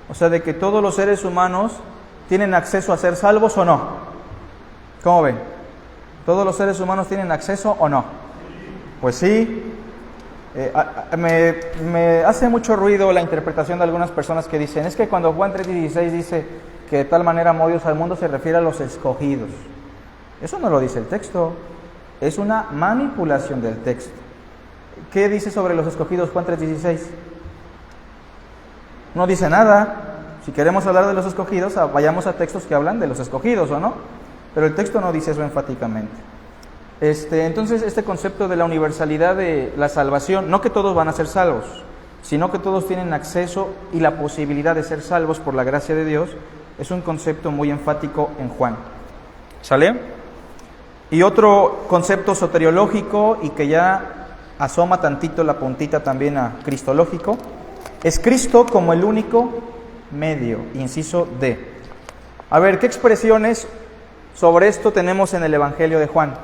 O sea, de que todos los seres humanos tienen acceso a ser salvos o no. ¿Cómo ven? ¿Todos los seres humanos tienen acceso o no? Pues sí. Me hace mucho ruido la interpretación de algunas personas que dicen, es que cuando Juan 3:16 dice que de tal manera amó Dios al mundo, se refiere a los escogidos. Eso no lo dice el texto, es una manipulación del texto. ¿Qué dice sobre los escogidos Juan 3:16? No dice nada. Si queremos hablar de los escogidos, vayamos a textos que hablan de los escogidos, ¿o no? Pero el texto no dice eso enfáticamente. Entonces, este concepto de la universalidad de la salvación, no que todos van a ser salvos, sino que todos tienen acceso y la posibilidad de ser salvos por la gracia de Dios, es un concepto muy enfático en Juan. ¿Sale? Y otro concepto soteriológico y que ya asoma tantito la puntita también a cristológico, es Cristo como el único medio, inciso D. A ver, ¿qué expresiones sobre esto tenemos en el Evangelio de Juan?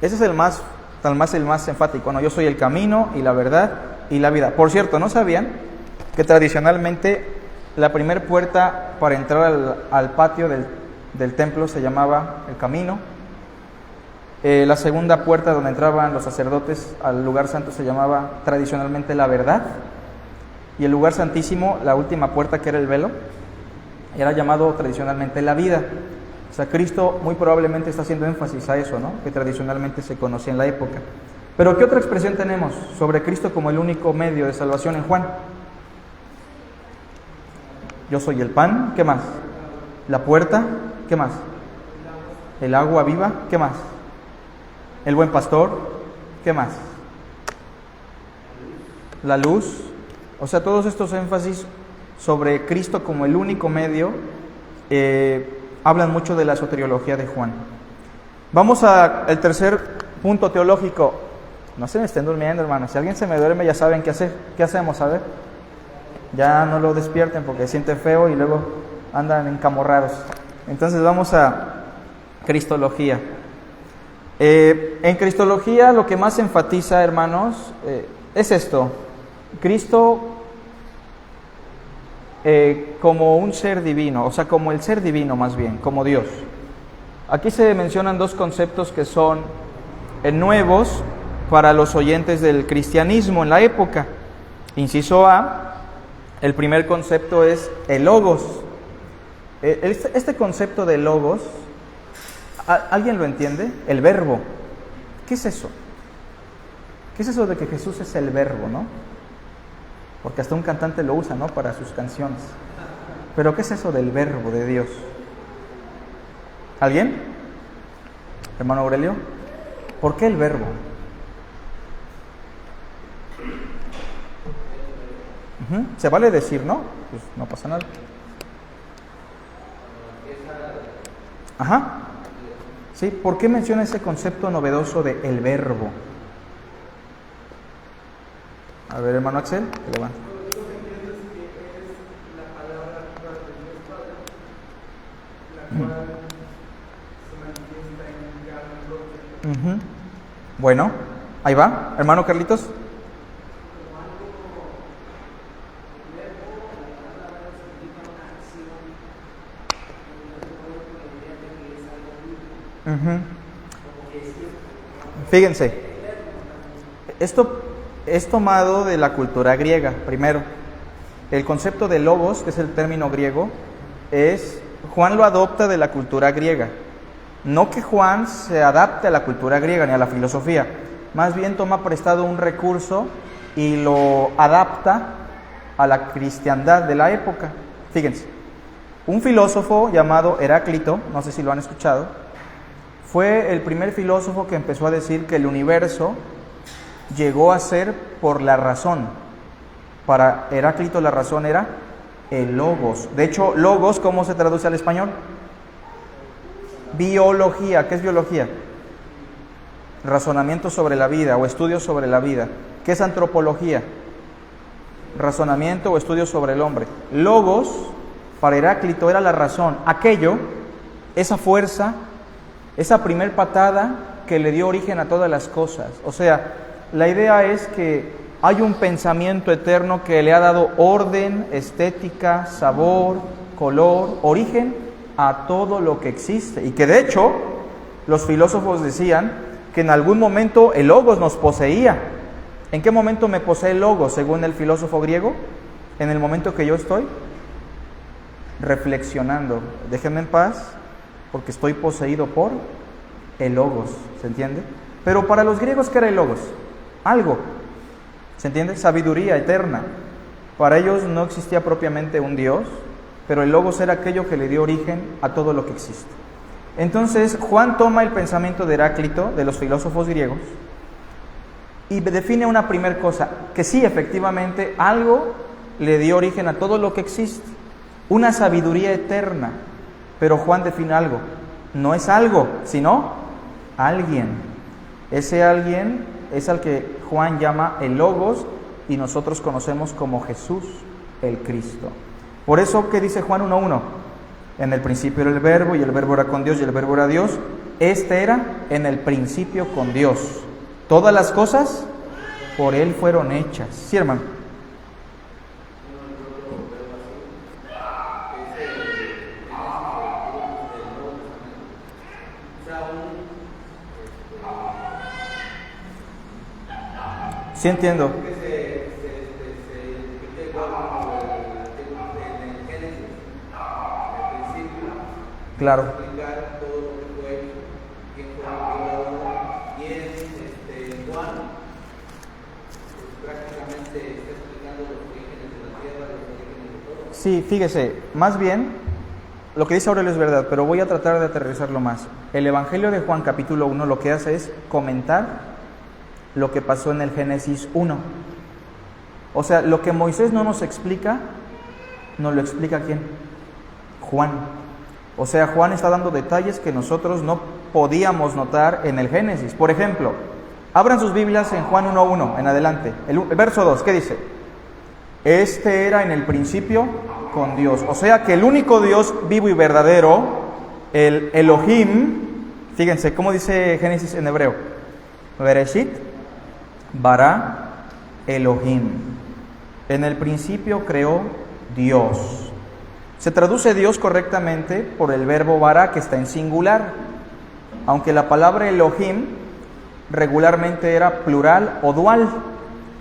Ese es el más enfático, ¿no? Yo soy el camino y la verdad y la vida. Por cierto, ¿no sabían que tradicionalmente la primera puerta para entrar al patio del templo se llamaba el camino? La segunda puerta donde entraban los sacerdotes al lugar santo se llamaba tradicionalmente la verdad. Y el lugar santísimo, la última puerta que era el velo, era llamado tradicionalmente la vida. O sea, Cristo muy probablemente está haciendo énfasis a eso, ¿no? Que tradicionalmente se conocía en la época. Pero ¿qué otra expresión tenemos sobre Cristo como el único medio de salvación en Juan? Yo soy el pan, ¿qué más? La puerta, ¿qué más? El agua viva, ¿qué más? El buen pastor, ¿qué más? La luz. O sea, todos estos énfasis sobre Cristo como el único medio hablan mucho de la soteriología de Juan. Vamos al tercer punto teológico. No se me estén durmiendo, hermanos. Si alguien se me duerme, ya saben qué hacer. ¿Qué hacemos? A ver. Ya no lo despierten porque siente feo y luego andan encamorrados. Entonces vamos a cristología. En cristología lo que más enfatiza, hermanos, es esto. Cristo como un ser divino, o sea, como el ser divino más bien, como Dios. Aquí se mencionan dos conceptos que son nuevos para los oyentes del cristianismo en la época. Inciso A, el primer concepto es el logos. Este concepto de logos, ¿alguien lo entiende? El verbo. ¿Qué es eso? ¿Qué es eso de que Jesús es el verbo, no? Porque hasta un cantante lo usa, ¿no? Para sus canciones. Pero ¿qué es eso del verbo de Dios? ¿Alguien? Hermano Aurelio, ¿por qué el verbo? Se vale decir, ¿no? Pues no pasa nada. Ajá. Sí, ¿por qué menciona ese concepto novedoso de el verbo? A ver, hermano Axel, que levanta. Bueno, ahí va, hermano Carlitos. Fíjense, esto es tomado de la cultura griega. Primero, el concepto de logos, que es el término griego, Juan lo adopta de la cultura griega. No que Juan se adapte a la cultura griega ni a la filosofía, más bien toma prestado un recurso y lo adapta a la cristiandad de la época. Fíjense, un filósofo llamado Heráclito, no sé si lo han escuchado, fue el primer filósofo que empezó a decir que el universo llegó a ser por la razón. Para Heráclito la razón era el logos. De hecho, logos, ¿cómo se traduce al español? Biología. ¿Qué es biología? Razonamiento sobre la vida o estudios sobre la vida. ¿Qué es antropología? Razonamiento o estudios sobre el hombre. Logos, para Heráclito, era la razón. Aquello, esa fuerza, esa primer patada que le dio origen a todas las cosas. O sea, la idea es que hay un pensamiento eterno que le ha dado orden, estética, sabor, color, origen a todo lo que existe. Y que de hecho, los filósofos decían que en algún momento el logos nos poseía. ¿En qué momento me posee el logos, según el filósofo griego? En el momento que yo estoy reflexionando. Déjenme en paz, porque estoy poseído por el logos, ¿se entiende? Pero para los griegos, ¿qué era el logos? Algo, ¿se entiende? Sabiduría eterna. Para ellos no existía propiamente un Dios, pero el logos era aquello que le dio origen a todo lo que existe. Entonces, Juan toma el pensamiento de Heráclito, de los filósofos griegos, y define una primera cosa, que sí, efectivamente, algo le dio origen a todo lo que existe, una sabiduría eterna. Pero Juan define algo, no es algo, sino alguien. Ese alguien es al que Juan llama el Logos y nosotros conocemos como Jesús, el Cristo. Por eso, ¿qué dice Juan 1:1? En el principio era el Verbo, y el Verbo era con Dios, y el Verbo era Dios. Este era en el principio con Dios. Todas las cosas por Él fueron hechas. ¿Sí, hermano? Sí, entiendo. Claro. Sí, fíjese, más bien, lo que dice Aurelio es verdad, pero voy a tratar de aterrizarlo más. El Evangelio de Juan capítulo 1 lo que hace es comentar lo que pasó en el Génesis 1. O sea, lo que Moisés no nos explica, nos lo explica ¿quién? Juan. O sea, Juan está dando detalles que nosotros no podíamos notar en el Génesis. Por ejemplo, abran sus Biblias en Juan 1:1, en adelante. El verso 2, ¿qué dice? Este era en el principio con Dios. O sea que el único Dios vivo y verdadero, el Elohim, fíjense, ¿cómo dice Génesis en hebreo? Bereshit, bara, Elohim. En el principio creó Dios. Se traduce Dios correctamente por el verbo bara, que está en singular, aunque la palabra Elohim regularmente era plural o dual.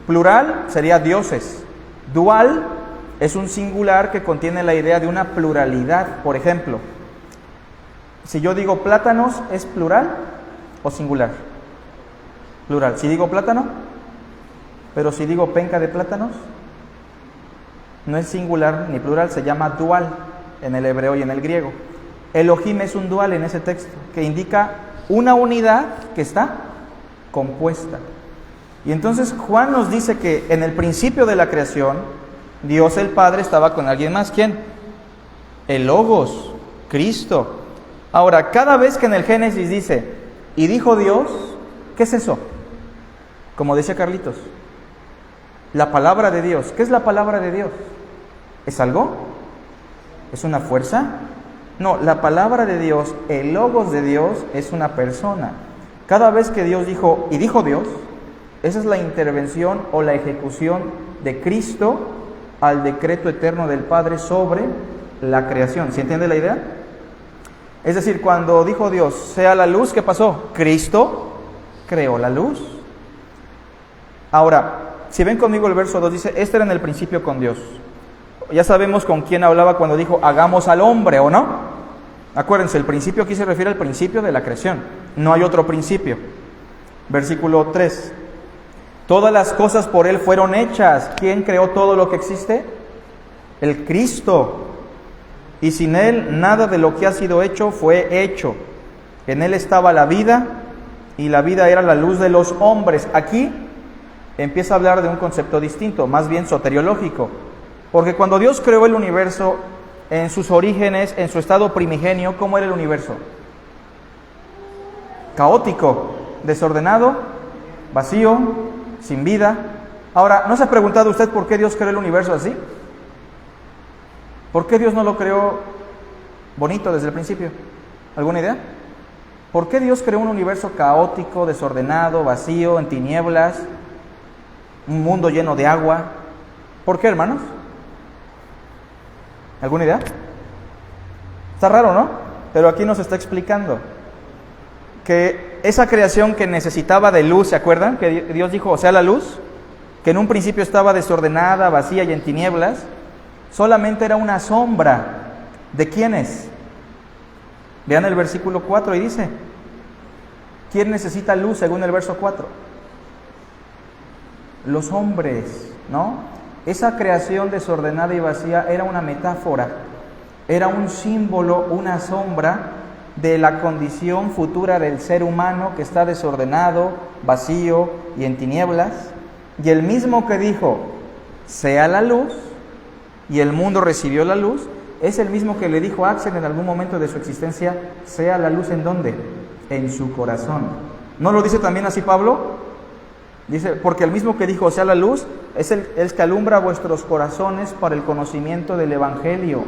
Plural sería dioses. Dual es un singular que contiene la idea de una pluralidad. Por ejemplo, si yo digo plátanos, ¿es plural o singular? Plural. Si digo plátano, pero si digo penca de plátanos, no es singular ni plural, se llama dual en el hebreo y en el griego. Elohim es un dual en ese texto, que indica una unidad que está compuesta. Y entonces Juan nos dice que en el principio de la creación, Dios el Padre estaba con alguien más. ¿Quién? El Logos, Cristo. Ahora, cada vez que en el Génesis dice, y dijo Dios, ¿qué es eso? Como decía Carlitos, la palabra de Dios. ¿Qué es la palabra de Dios? ¿Es algo? ¿Es una fuerza? No, la palabra de Dios, el Logos de Dios, es una persona. Cada vez que Dios dijo, y dijo Dios, esa es la intervención o la ejecución de Cristo al decreto eterno del Padre sobre la creación. ¿Se entiende la idea? Es decir, cuando dijo Dios, sea la luz, ¿qué pasó? Cristo creó la luz. Ahora, si ven conmigo el verso 2, dice, este era en el principio con Dios. Ya sabemos con quién hablaba cuando dijo, hagamos al hombre, ¿o no? Acuérdense, el principio aquí se refiere al principio de la creación. No hay otro principio. Versículo 3. Todas las cosas por Él fueron hechas. ¿Quién creó todo lo que existe? El Cristo. Y sin Él nada de lo que ha sido hecho fue hecho. En Él estaba la vida, y la vida era la luz de los hombres. Aquí empieza a hablar de un concepto distinto, más bien soteriológico. Porque cuando Dios creó el universo, en sus orígenes, en su estado primigenio, ¿cómo era el universo? Caótico, desordenado, vacío, sin vida. Ahora, ¿no se ha preguntado usted por qué Dios creó el universo así? ¿Por qué Dios no lo creó bonito desde el principio? ¿Alguna idea? ¿Por qué Dios creó un universo caótico, desordenado, vacío, en tinieblas, un mundo lleno de agua? ¿Por qué, hermanos? ¿Alguna idea? Está raro, ¿no? Pero aquí nos está explicando que esa creación que necesitaba de luz, ¿se acuerdan? Que Dios dijo, o sea, la luz, que en un principio estaba desordenada, vacía y en tinieblas, solamente era una sombra. ¿De quiénes? Vean el versículo 4 y dice, ¿quién necesita luz según el verso 4? Los hombres, ¿no? Esa creación desordenada y vacía era una metáfora, era un símbolo, una sombra de la condición futura del ser humano que está desordenado, vacío y en tinieblas. Y el mismo que dijo, sea la luz, y el mundo recibió la luz, es el mismo que le dijo a Axel en algún momento de su existencia, sea la luz ¿en dónde? en su corazón. ¿No lo dice también así Pablo? Dice, porque el mismo que dijo, sea la luz, es el que alumbra vuestros corazones para el conocimiento del Evangelio.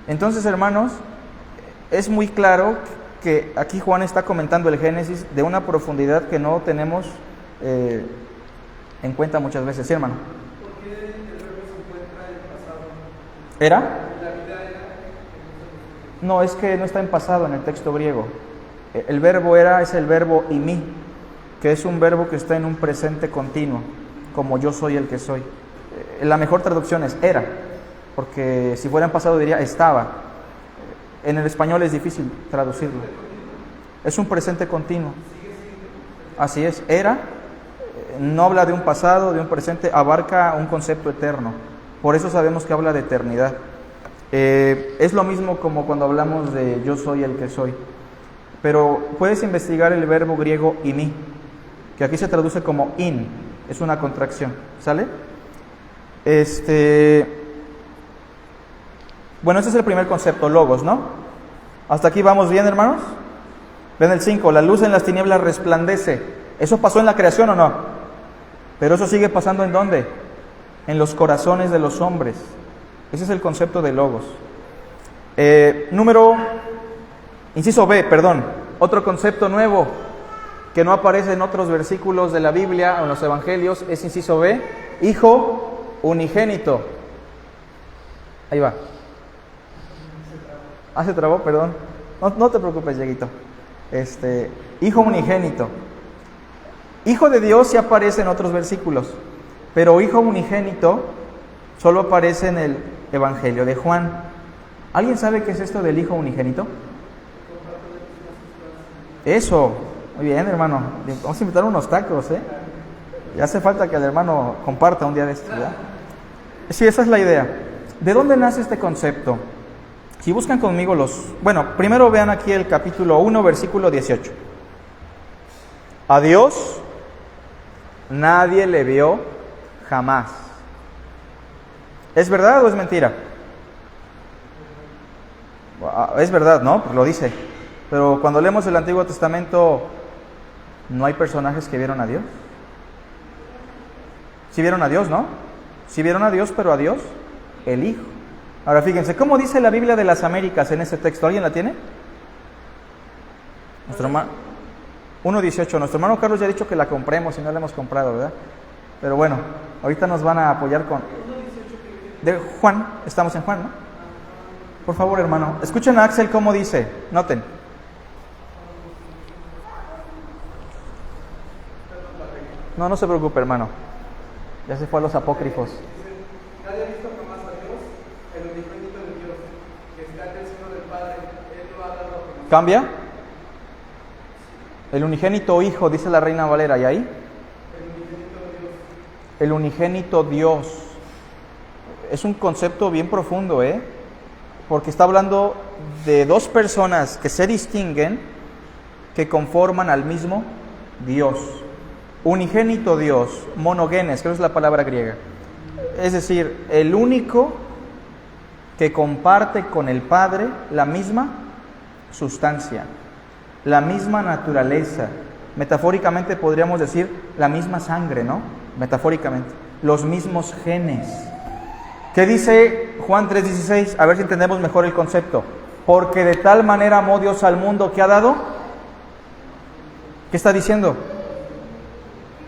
Entonces, hermanos, es muy claro que aquí Juan está comentando el Génesis de una profundidad que no tenemos en cuenta muchas veces. ¿Sí, hermano? ¿Por qué el verbo se encuentra en pasado? ¿Era? La vida era. No, es que no está en pasado en el texto griego. El verbo era es el verbo imi, que es un verbo que está en un presente continuo, como yo soy el que soy. La mejor traducción es era, porque si fuera en pasado diría estaba. En el español es difícil traducirlo. Es un presente continuo. Así es, era, no habla de un pasado, de un presente, abarca un concepto eterno. Por eso sabemos que habla de eternidad. Es lo mismo como cuando hablamos de yo soy el que soy. Pero puedes investigar el verbo griego imi, que aquí se traduce como in, es una contracción, ¿sale? Bueno, ese es el primer concepto, logos, ¿no? ¿Hasta aquí vamos bien, hermanos? Ven el 5, la luz en las tinieblas resplandece. ¿Eso pasó en la creación o no? Pero eso sigue pasando ¿en dónde? En los corazones de los hombres. Ese es el concepto de logos. Inciso B, perdón, otro concepto nuevo que no aparece en otros versículos de la Biblia o en los evangelios es inciso B, hijo unigénito. Ahí va. Se trabó, perdón. No te preocupes, Dieguito. Hijo unigénito. Hijo de Dios sí aparece en otros versículos, pero hijo unigénito solo aparece en el Evangelio de Juan. ¿Alguien sabe qué es esto del hijo unigénito? Eso, muy bien, hermano. Vamos a invitar unos tacos, ¿eh? Ya hace falta que el hermano comparta un día de esto, ¿verdad? Sí, esa es la idea. ¿De dónde nace este concepto? Si buscan conmigo primero vean aquí el capítulo 1, versículo 18. A Dios nadie le vio jamás. ¿Es verdad o es mentira? Es verdad, ¿no? Pues lo dice. Pero cuando leemos el Antiguo Testamento, ¿no hay personajes que vieron a Dios? Sí vieron a Dios, ¿no? Sí vieron a Dios, pero a Dios, el Hijo. Ahora fíjense, ¿cómo dice la Biblia de las Américas en ese texto? ¿Alguien la tiene? Nuestro hermano 1.18. Nuestro hermano Carlos ya ha dicho que la compremos y no la hemos comprado, ¿verdad? Pero bueno, ahorita nos van a apoyar con... De Juan, estamos en Juan, ¿no? Por favor, hermano, escuchen a Axel cómo dice, noten. No se preocupe, hermano. Ya se fue a los apócrifos. Nadie ha visto jamás a Dios, el unigénito de Dios, que está en el seno del Padre. Él lo ha dado a conocer. ¿Cambia? El unigénito Hijo, dice la Reina Valera, ¿y ahí? El unigénito Dios. El unigénito Dios. Es un concepto bien profundo, porque está hablando de dos personas que se distinguen, que conforman al mismo Dios. Unigénito Dios, monogenes, creo que es la palabra griega. Es decir, el único que comparte con el Padre la misma sustancia, la misma naturaleza. Metafóricamente podríamos decir la misma sangre, ¿no? Metafóricamente, los mismos genes. ¿Qué dice Juan 3:16? A ver si entendemos mejor el concepto. Porque de tal manera amó Dios al mundo que ha dado. ¿Qué está diciendo?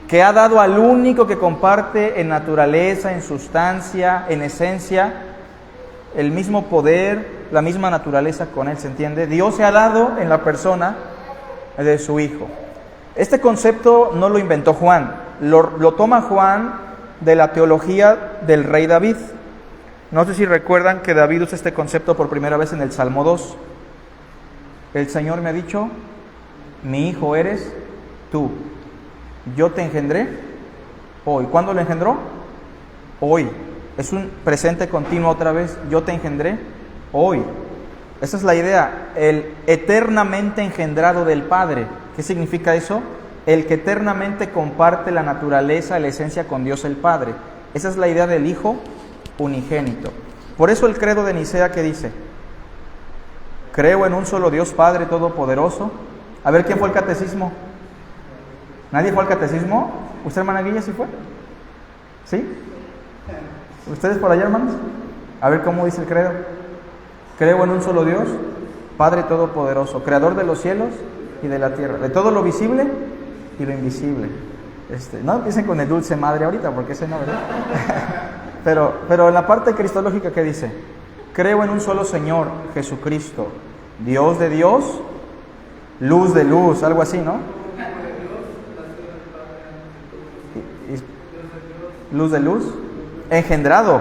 Que ha dado al único que comparte en naturaleza, en sustancia, en esencia, el mismo poder, la misma naturaleza con Él, ¿se entiende? Dios se ha dado en la persona de su Hijo. Este concepto no lo inventó Juan, lo toma Juan de la teología del rey David. No sé si recuerdan que David usa este concepto por primera vez en el Salmo 2. El Señor me ha dicho, mi hijo eres tú. Yo te engendré hoy. ¿Cuándo lo engendró? Hoy. Es un presente continuo otra vez. Yo te engendré hoy. Esa es la idea. El eternamente engendrado del Padre. ¿Qué significa eso? El que eternamente comparte la naturaleza, la esencia con Dios el Padre. Esa es la idea del Hijo unigénito. Por eso el credo de Nicea, ¿qué dice? Creo en un solo Dios Padre Todopoderoso, A ver, ¿quién fue al catecismo? ¿Nadie fue al catecismo? ¿Usted, hermana Guilla, sí fue? ¿Sí? ¿Ustedes por allá, hermanos? A ver cómo dice el credo. Creo en un solo Dios, Padre Todopoderoso, Creador de los cielos y de la tierra, de todo lo visible y lo invisible. No empiecen con el dulce madre ahorita, porque ese no, ¿verdad? pero en la parte cristológica, ¿qué dice? Creo en un solo Señor, Jesucristo, Dios de Dios, luz de luz, algo así, ¿no? Luz de luz, engendrado,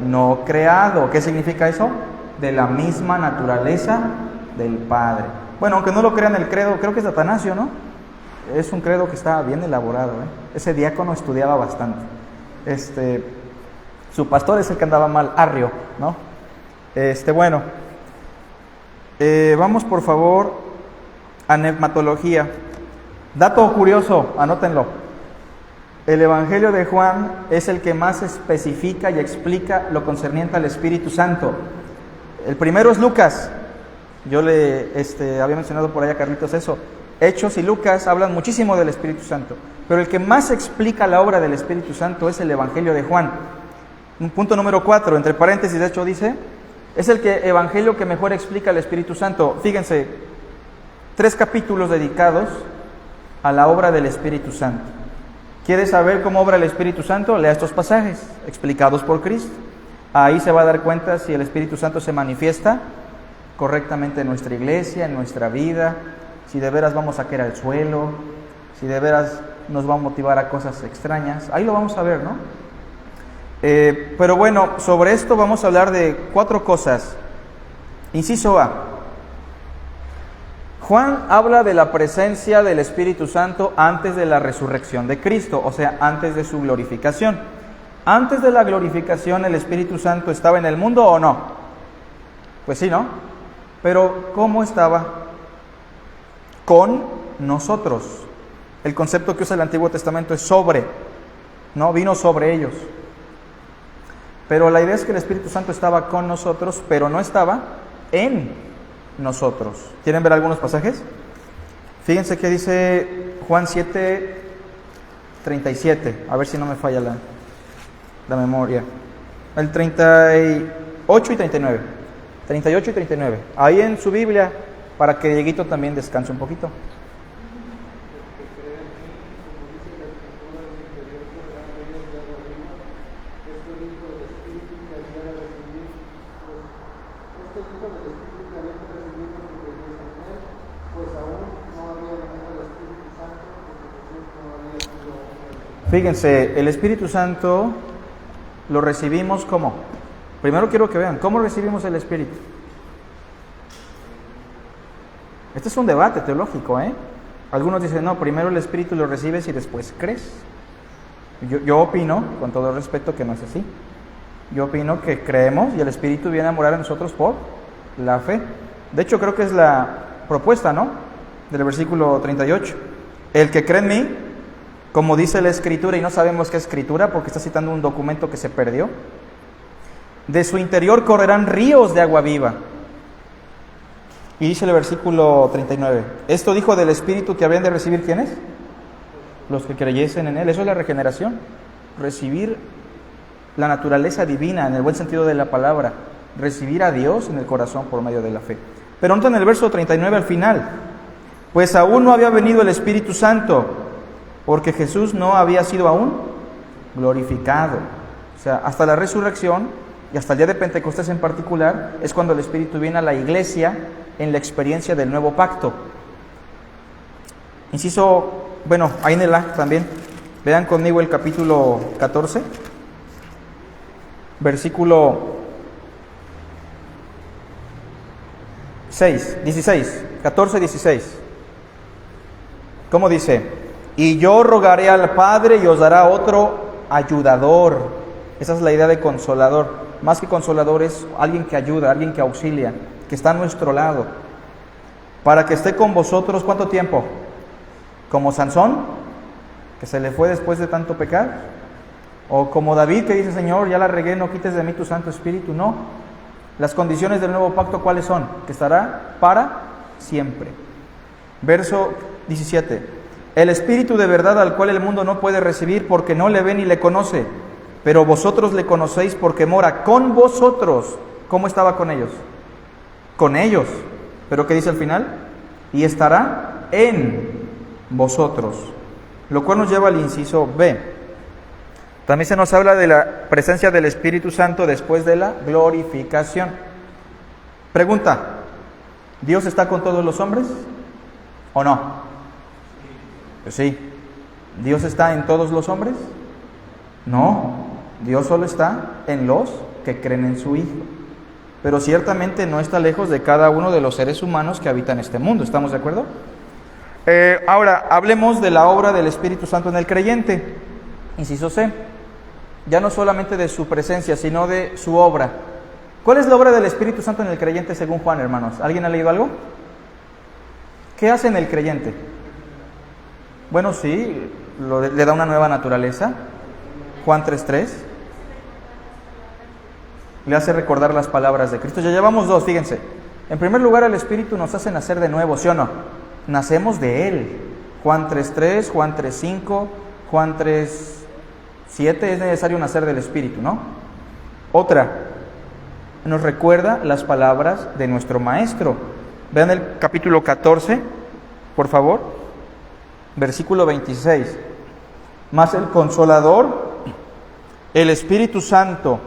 no creado. ¿Qué significa eso? De la misma naturaleza del Padre. Bueno, aunque no lo crean el credo, creo que es de Atanasio, ¿no? Es un credo que está bien elaborado, ¿eh? Ese diácono estudiaba bastante. Su pastor es el que andaba mal, Arrio, ¿no? Bueno, vamos por favor a neumatología. Dato curioso, anótenlo. El Evangelio de Juan es el que más especifica y explica lo concerniente al Espíritu Santo. El primero es Lucas. Yo le había mencionado por allá a Carlitos eso. Hechos y Lucas hablan muchísimo del Espíritu Santo, pero el que más explica la obra del Espíritu Santo es el Evangelio de Juan. Un punto número 4, entre paréntesis, de hecho dice, es el evangelio que mejor explica el Espíritu Santo. Fíjense, 3 capítulos dedicados a la obra del Espíritu Santo. ¿Quiere saber cómo obra el Espíritu Santo? Lea estos pasajes explicados por Cristo. Ahí se va a dar cuenta si el Espíritu Santo se manifiesta correctamente en nuestra iglesia, en nuestra vida, si de veras vamos a caer al suelo, si de veras nos va a motivar a cosas extrañas. Ahí lo vamos a ver, ¿no? Pero bueno, sobre esto vamos a hablar de 4 cosas. Inciso A. Juan habla de la presencia del Espíritu Santo antes de la resurrección de Cristo, o sea, antes de su glorificación. Antes de la glorificación, ¿el Espíritu Santo estaba en el mundo o no? Pues sí, ¿no? Pero ¿cómo estaba? Con nosotros. El concepto que usa el Antiguo Testamento es sobre, ¿no? Vino sobre ellos. Pero la idea es que el Espíritu Santo estaba con nosotros, pero no estaba en nosotros. ¿Quieren ver algunos pasajes? Fíjense que dice Juan 7:37. A ver si no me falla la memoria. El 38 y 39. 38 y 39. Ahí en su Biblia, para que Dieguito también descanse un poquito. Fíjense, el Espíritu Santo lo recibimos ¿cómo? Primero quiero que vean, ¿cómo recibimos el Espíritu? Este es un debate teológico, ¿eh? Algunos dicen, no, primero el Espíritu lo recibes y después crees. Yo opino, con todo respeto, que no es así. Yo opino que creemos y el Espíritu viene a morar en nosotros por la fe. De hecho, creo que es la propuesta, ¿no? Del versículo 38. El que cree en mí, como dice la Escritura, y no sabemos qué Escritura porque está citando un documento que se perdió, de su interior correrán ríos de agua viva. Y dice el versículo 39, esto dijo del Espíritu que habrían de recibir, ¿quiénes? Los que creyesen en Él. Eso es la regeneración, recibir la naturaleza divina en el buen sentido de la palabra, recibir a Dios en el corazón por medio de la fe. Pero noten el verso 39 al final, pues aún no había venido el Espíritu Santo, porque Jesús no había sido aún glorificado. O sea, hasta la resurrección y hasta el día de Pentecostés en particular, es cuando el Espíritu viene a la iglesia en la experiencia del nuevo pacto. Inciso, bueno, ahí en el A también, vean conmigo el capítulo 14, versículo 16. ¿Cómo dice? Y yo rogaré al Padre y os dará otro ayudador. Esa es la idea de consolador. Más que consolador es alguien que ayuda, alguien que auxilia, que está a nuestro lado. Para que esté con vosotros, ¿cuánto tiempo? ¿Como Sansón, que se le fue después de tanto pecar? ¿O como David, que dice, Señor, ya la regué, no quites de mí tu Santo Espíritu? No. Las condiciones del nuevo pacto, ¿cuáles son? Que estará para siempre. Verso 17. El Espíritu de verdad al cual el mundo no puede recibir porque no le ve ni le conoce, pero vosotros le conocéis porque mora con vosotros. ¿Cómo estaba con ellos? Con ellos. ¿Pero qué dice al final? Y estará en vosotros. Lo cual nos lleva al inciso B. También se nos habla de la presencia del Espíritu Santo después de la glorificación. Pregunta, ¿Dios está con todos los hombres o no? Pues sí. ¿Dios está en todos los hombres? No, Dios solo está en los que creen en su Hijo. Pero ciertamente no está lejos de cada uno de los seres humanos que habitan este mundo. ¿Estamos de acuerdo? Ahora, hablemos de la obra del Espíritu Santo en el creyente. Inciso C. Ya no solamente de su presencia, sino de su obra. ¿Cuál es la obra del Espíritu Santo en el creyente según Juan, hermanos? ¿Alguien ha leído algo? ¿Qué hace en el creyente? Bueno, sí, le da una nueva naturaleza. Juan 3:3. Le hace recordar las palabras de Cristo. Ya llevamos dos, fíjense. En primer lugar, el Espíritu nos hace nacer de nuevo, ¿sí o no? Nacemos de Él. Juan 3:3, Juan 3:5, Juan 3:7, es necesario nacer del Espíritu, ¿no? Otra, nos recuerda las palabras de nuestro Maestro. Vean el capítulo 14, por favor, versículo 26. Mas el Consolador, el Espíritu Santo,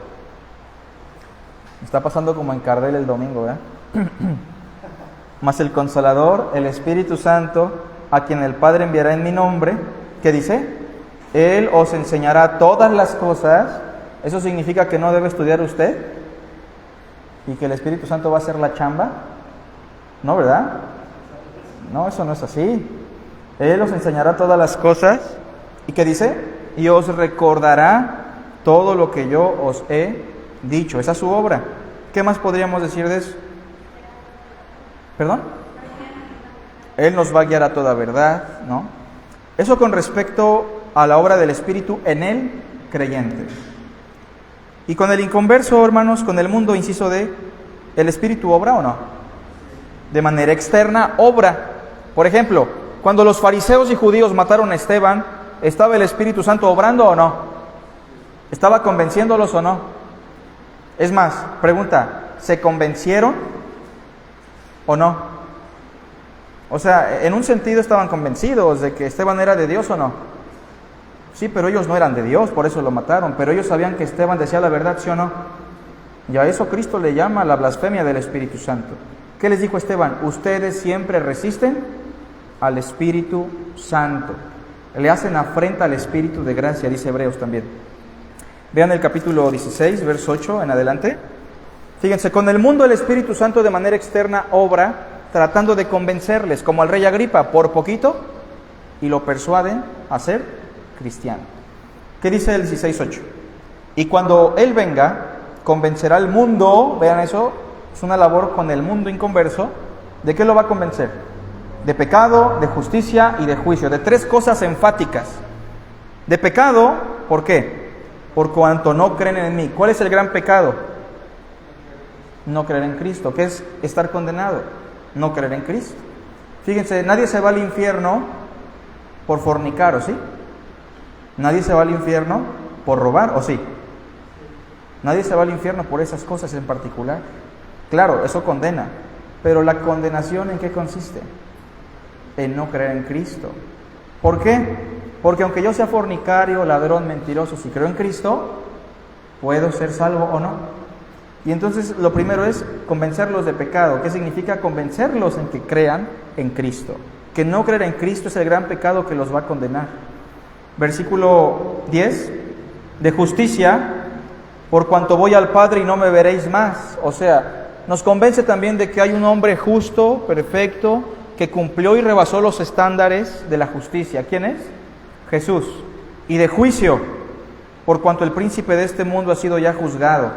me está pasando como en Cardel el domingo, ¿verdad? Mas el Consolador, el Espíritu Santo, a quien el Padre enviará en mi nombre, ¿qué dice? Él os enseñará todas las cosas. ¿Eso significa que no debe estudiar usted? ¿Y que el Espíritu Santo va a hacer la chamba? No, ¿verdad? No, eso no es así. Él os enseñará todas las cosas. ¿Y qué dice? Y os recordará todo lo que yo os he dicho. Esa es su obra. ¿Qué más podríamos decir de eso? ¿Perdón? Él nos va a guiar a toda verdad, ¿no? Eso con respecto a la obra del Espíritu en el creyente. Y con el inconverso, hermanos, con el mundo, inciso D, ¿el Espíritu obra o no? De manera externa, obra. Por ejemplo, cuando los fariseos y judíos mataron a Esteban, ¿estaba el Espíritu Santo obrando o no? ¿Estaba convenciéndolos o no? Es más, pregunta, ¿se convencieron o no? O sea, en un sentido estaban convencidos de que Esteban era de Dios o no. Sí, pero ellos no eran de Dios, por eso lo mataron. Pero ellos sabían que Esteban decía la verdad, ¿sí o no? Y a eso Cristo le llama la blasfemia del Espíritu Santo. ¿Qué les dijo Esteban? Ustedes siempre resisten al Espíritu Santo. Le hacen afrenta al Espíritu de gracia, dice Hebreos también. Vean el capítulo 16, verso 8 en adelante. Fíjense, con el mundo el Espíritu Santo de manera externa obra, tratando de convencerles, como al rey Agripa, por poquito, y lo persuaden a ser cristiano. ¿Qué dice el 16:8? Y cuando Él venga, convencerá al mundo, vean eso, es una labor con el mundo inconverso. ¿De qué lo va a convencer? De pecado, de justicia y de juicio, de tres cosas enfáticas. De pecado, ¿por qué? Por cuanto no creen en mí. ¿Cuál es el gran pecado? No creer en Cristo. ¿Qué es estar condenado? No creer en Cristo. Fíjense, nadie se va al infierno por fornicar, ¿o sí? Nadie se va al infierno por robar, ¿o sí? Nadie se va al infierno por esas cosas en particular. Claro, eso condena. Pero la condenación, ¿en qué consiste? En no creer en Cristo. ¿Por qué? Porque aunque yo sea fornicario, ladrón, mentiroso, si creo en Cristo, ¿puedo ser salvo o no? Y entonces lo primero es convencerlos de pecado. ¿Qué significa convencerlos en que crean en Cristo? Que no creer en Cristo es el gran pecado que los va a condenar. Versículo 10, de justicia, por cuanto voy al Padre y no me veréis más. O sea, nos convence también de que hay un hombre justo, perfecto, que cumplió y rebasó los estándares de la justicia. ¿Quién es? Jesús. Y de juicio, por cuanto el príncipe de este mundo ha sido ya juzgado.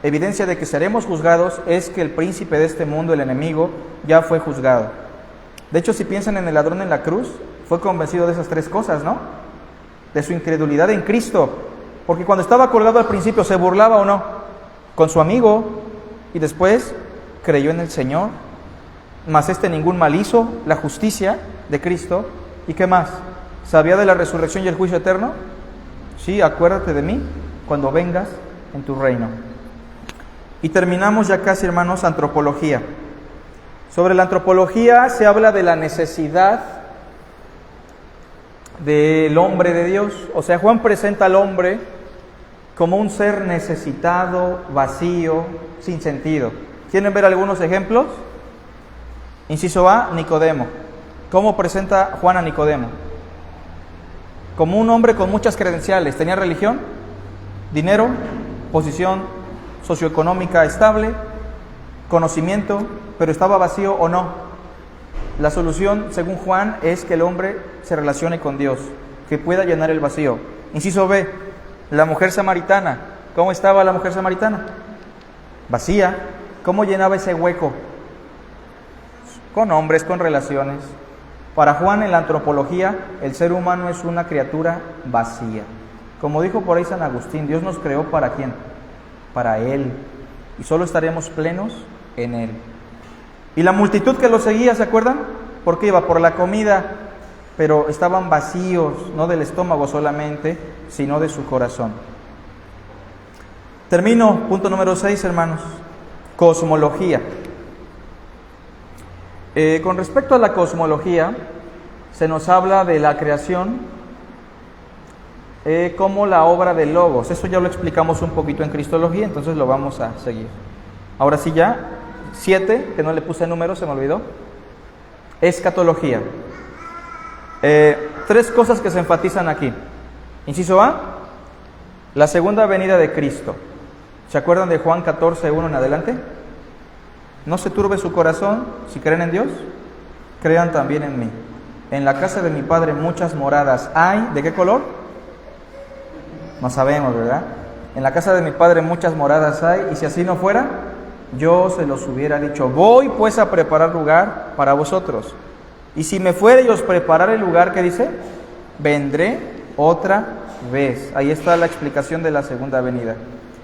Evidencia de que seremos juzgados es que el príncipe de este mundo, el enemigo, ya fue juzgado. De hecho, si piensan en el ladrón en la cruz, fue convencido de esas tres cosas, ¿no? De su incredulidad en Cristo. Porque cuando estaba colgado al principio, ¿se burlaba o no? Con su amigo. Y después creyó en el Señor. mas ningún mal hizo, la justicia de Cristo. ¿Y qué más? ¿Sabía de la resurrección y el juicio eterno? Sí, acuérdate de mí cuando vengas en tu reino. Y terminamos ya casi, hermanos, antropología. Sobre la antropología se habla de la necesidad del hombre de Dios. O sea, Juan presenta al hombre como un ser necesitado, vacío, sin sentido. ¿Quieren ver algunos ejemplos? Inciso A, Nicodemo. ¿Cómo presenta Juan a Nicodemo? Como un hombre con muchas credenciales. ¿Tenía religión? ¿Dinero? ¿Posición socioeconómica estable? ¿Conocimiento? ¿Pero estaba vacío o no? La solución, según Juan, es que el hombre se relacione con Dios, que pueda llenar el vacío. Inciso B, la mujer samaritana. ¿Cómo estaba la mujer samaritana? Vacía. ¿Cómo llenaba ese hueco? Con hombres, con relaciones. Para Juan, en la antropología, el ser humano es una criatura vacía. Como dijo por ahí San Agustín, Dios nos creó ¿para quién? Para Él. Y solo estaremos plenos en Él. Y la multitud que lo seguía, ¿se acuerdan? Porque iba por la comida, pero estaban vacíos, no del estómago solamente, sino de su corazón. Termino, punto número 6, hermanos. Cosmología. Con respecto a la cosmología, se nos habla de la creación como la obra del Logos. Eso ya lo explicamos un poquito en Cristología, entonces lo vamos a seguir. Ahora sí ya, 7, que no le puse número, se me olvidó. Escatología. 3 cosas que se enfatizan aquí. Inciso A, la segunda venida de Cristo. ¿Se acuerdan de Juan 14, 1 en adelante? No se turbe su corazón, si creen en Dios, crean también en mí. En la casa de mi Padre muchas moradas hay. ¿De qué color? No sabemos, ¿verdad? En la casa de mi Padre muchas moradas hay, y si así no fuera, yo se los hubiera dicho. Voy pues a preparar lugar para vosotros. Y si me fuere y os prepararé el lugar, ¿qué dice? Vendré otra vez. Ahí está la explicación de la segunda venida.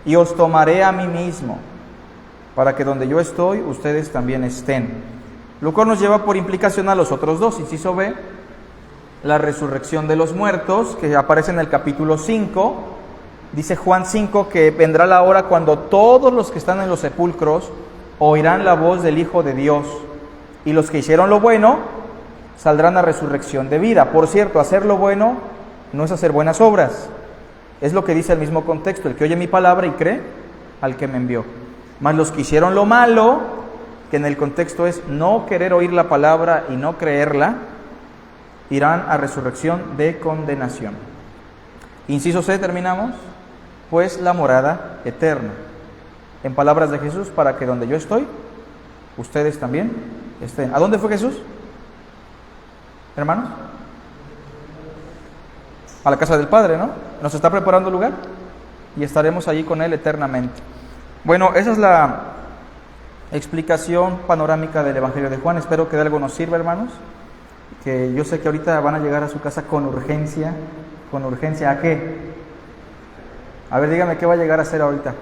Y os tomaré a mí mismo, para que donde yo estoy, ustedes también estén. Lo cual nos lleva por implicación a los otros 2. Inciso B, la resurrección de los muertos, que aparece en el capítulo 5. Dice Juan 5 que vendrá la hora cuando todos los que están en los sepulcros oirán la voz del Hijo de Dios. Y los que hicieron lo bueno saldrán a resurrección de vida. Por cierto, hacer lo bueno no es hacer buenas obras. Es lo que dice el mismo contexto. El que oye mi palabra y cree al que me envió. Mas los que hicieron lo malo, que en el contexto es no querer oír la palabra y no creerla, irán a resurrección de condenación. Inciso C, terminamos. Pues la morada eterna. En palabras de Jesús, para que donde yo estoy, ustedes también estén. ¿A dónde fue Jesús? Hermanos. A la casa del Padre, ¿no? Nos está preparando lugar y estaremos allí con Él eternamente. Bueno, esa es la explicación panorámica del Evangelio de Juan. Espero que de algo nos sirva, hermanos. Que yo sé que ahorita van a llegar a su casa con urgencia. ¿Con urgencia a qué? A ver, dígame qué va a llegar a hacer ahorita.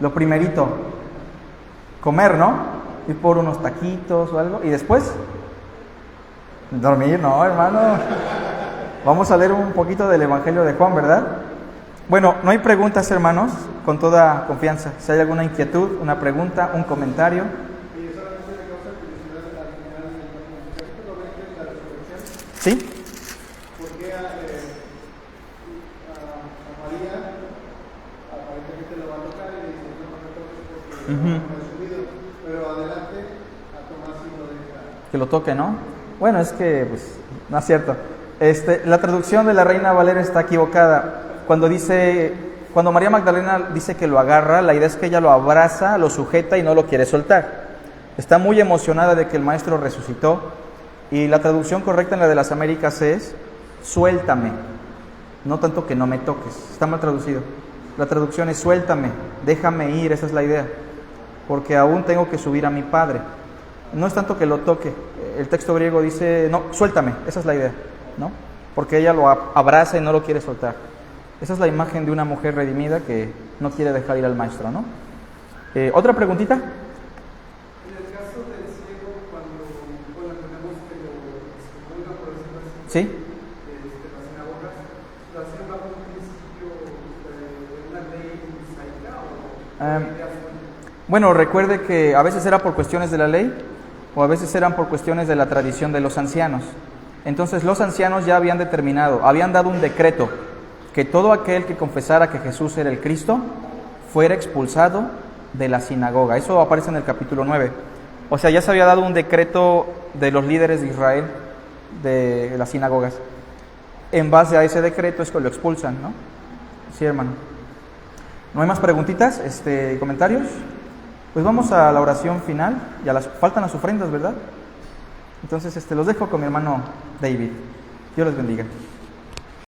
Lo primerito, comer, ¿no? Ir por unos taquitos o algo. Y después, dormir, ¿no, hermano? Vamos a leer un poquito del Evangelio de Juan, ¿verdad? Bueno, no hay preguntas, hermanos, con toda confianza. Si hay alguna inquietud, una pregunta, un comentario. Y solamente le causa curiosidad al final del capítulo 20 de la resurrección. ¿Sí? ¿Por qué a María aparentemente lo va a tocar y le dice no me toques porque no he subido? Pero adelante a Tomás y lo deja. Que lo toque, ¿no? Bueno, es que, pues, no es cierto. La traducción de la Reina Valera está equivocada. Cuando María Magdalena dice que lo agarra, la idea es que ella lo abraza, lo sujeta y no lo quiere soltar. Está muy emocionada de que el Maestro resucitó. Y la traducción correcta en la de las Américas es suéltame, no tanto que no me toques. Está mal traducido. La traducción es suéltame, déjame ir, esa es la idea. Porque aún tengo que subir a mi Padre. No es tanto que lo toque. El texto griego dice, no, suéltame, esa es la idea, ¿no? Porque ella lo abraza y no lo quiere soltar. Esa es la imagen de una mujer redimida que no quiere dejar ir al Maestro, ¿no? ¿Otra preguntita? En el caso del ciego, cuando ¿Sí? las sinagogas, ¿las hacían bajo un principio de una ley mosaica o ideas? Bueno, recuerde que a veces era por cuestiones de la ley o a veces eran por cuestiones de la tradición de los ancianos. Entonces los ancianos ya habían determinado, habían dado un decreto que todo aquel que confesara que Jesús era el Cristo fuera expulsado de la sinagoga. Eso aparece en el capítulo 9. O sea, ya se había dado un decreto de los líderes de Israel, de las sinagogas. En base a ese decreto es que lo expulsan, ¿no? Sí, hermano. ¿No hay más preguntitas, comentarios? Pues vamos a la oración final. Faltan las ofrendas, ¿verdad? Entonces los dejo con mi hermano David. Dios les bendiga.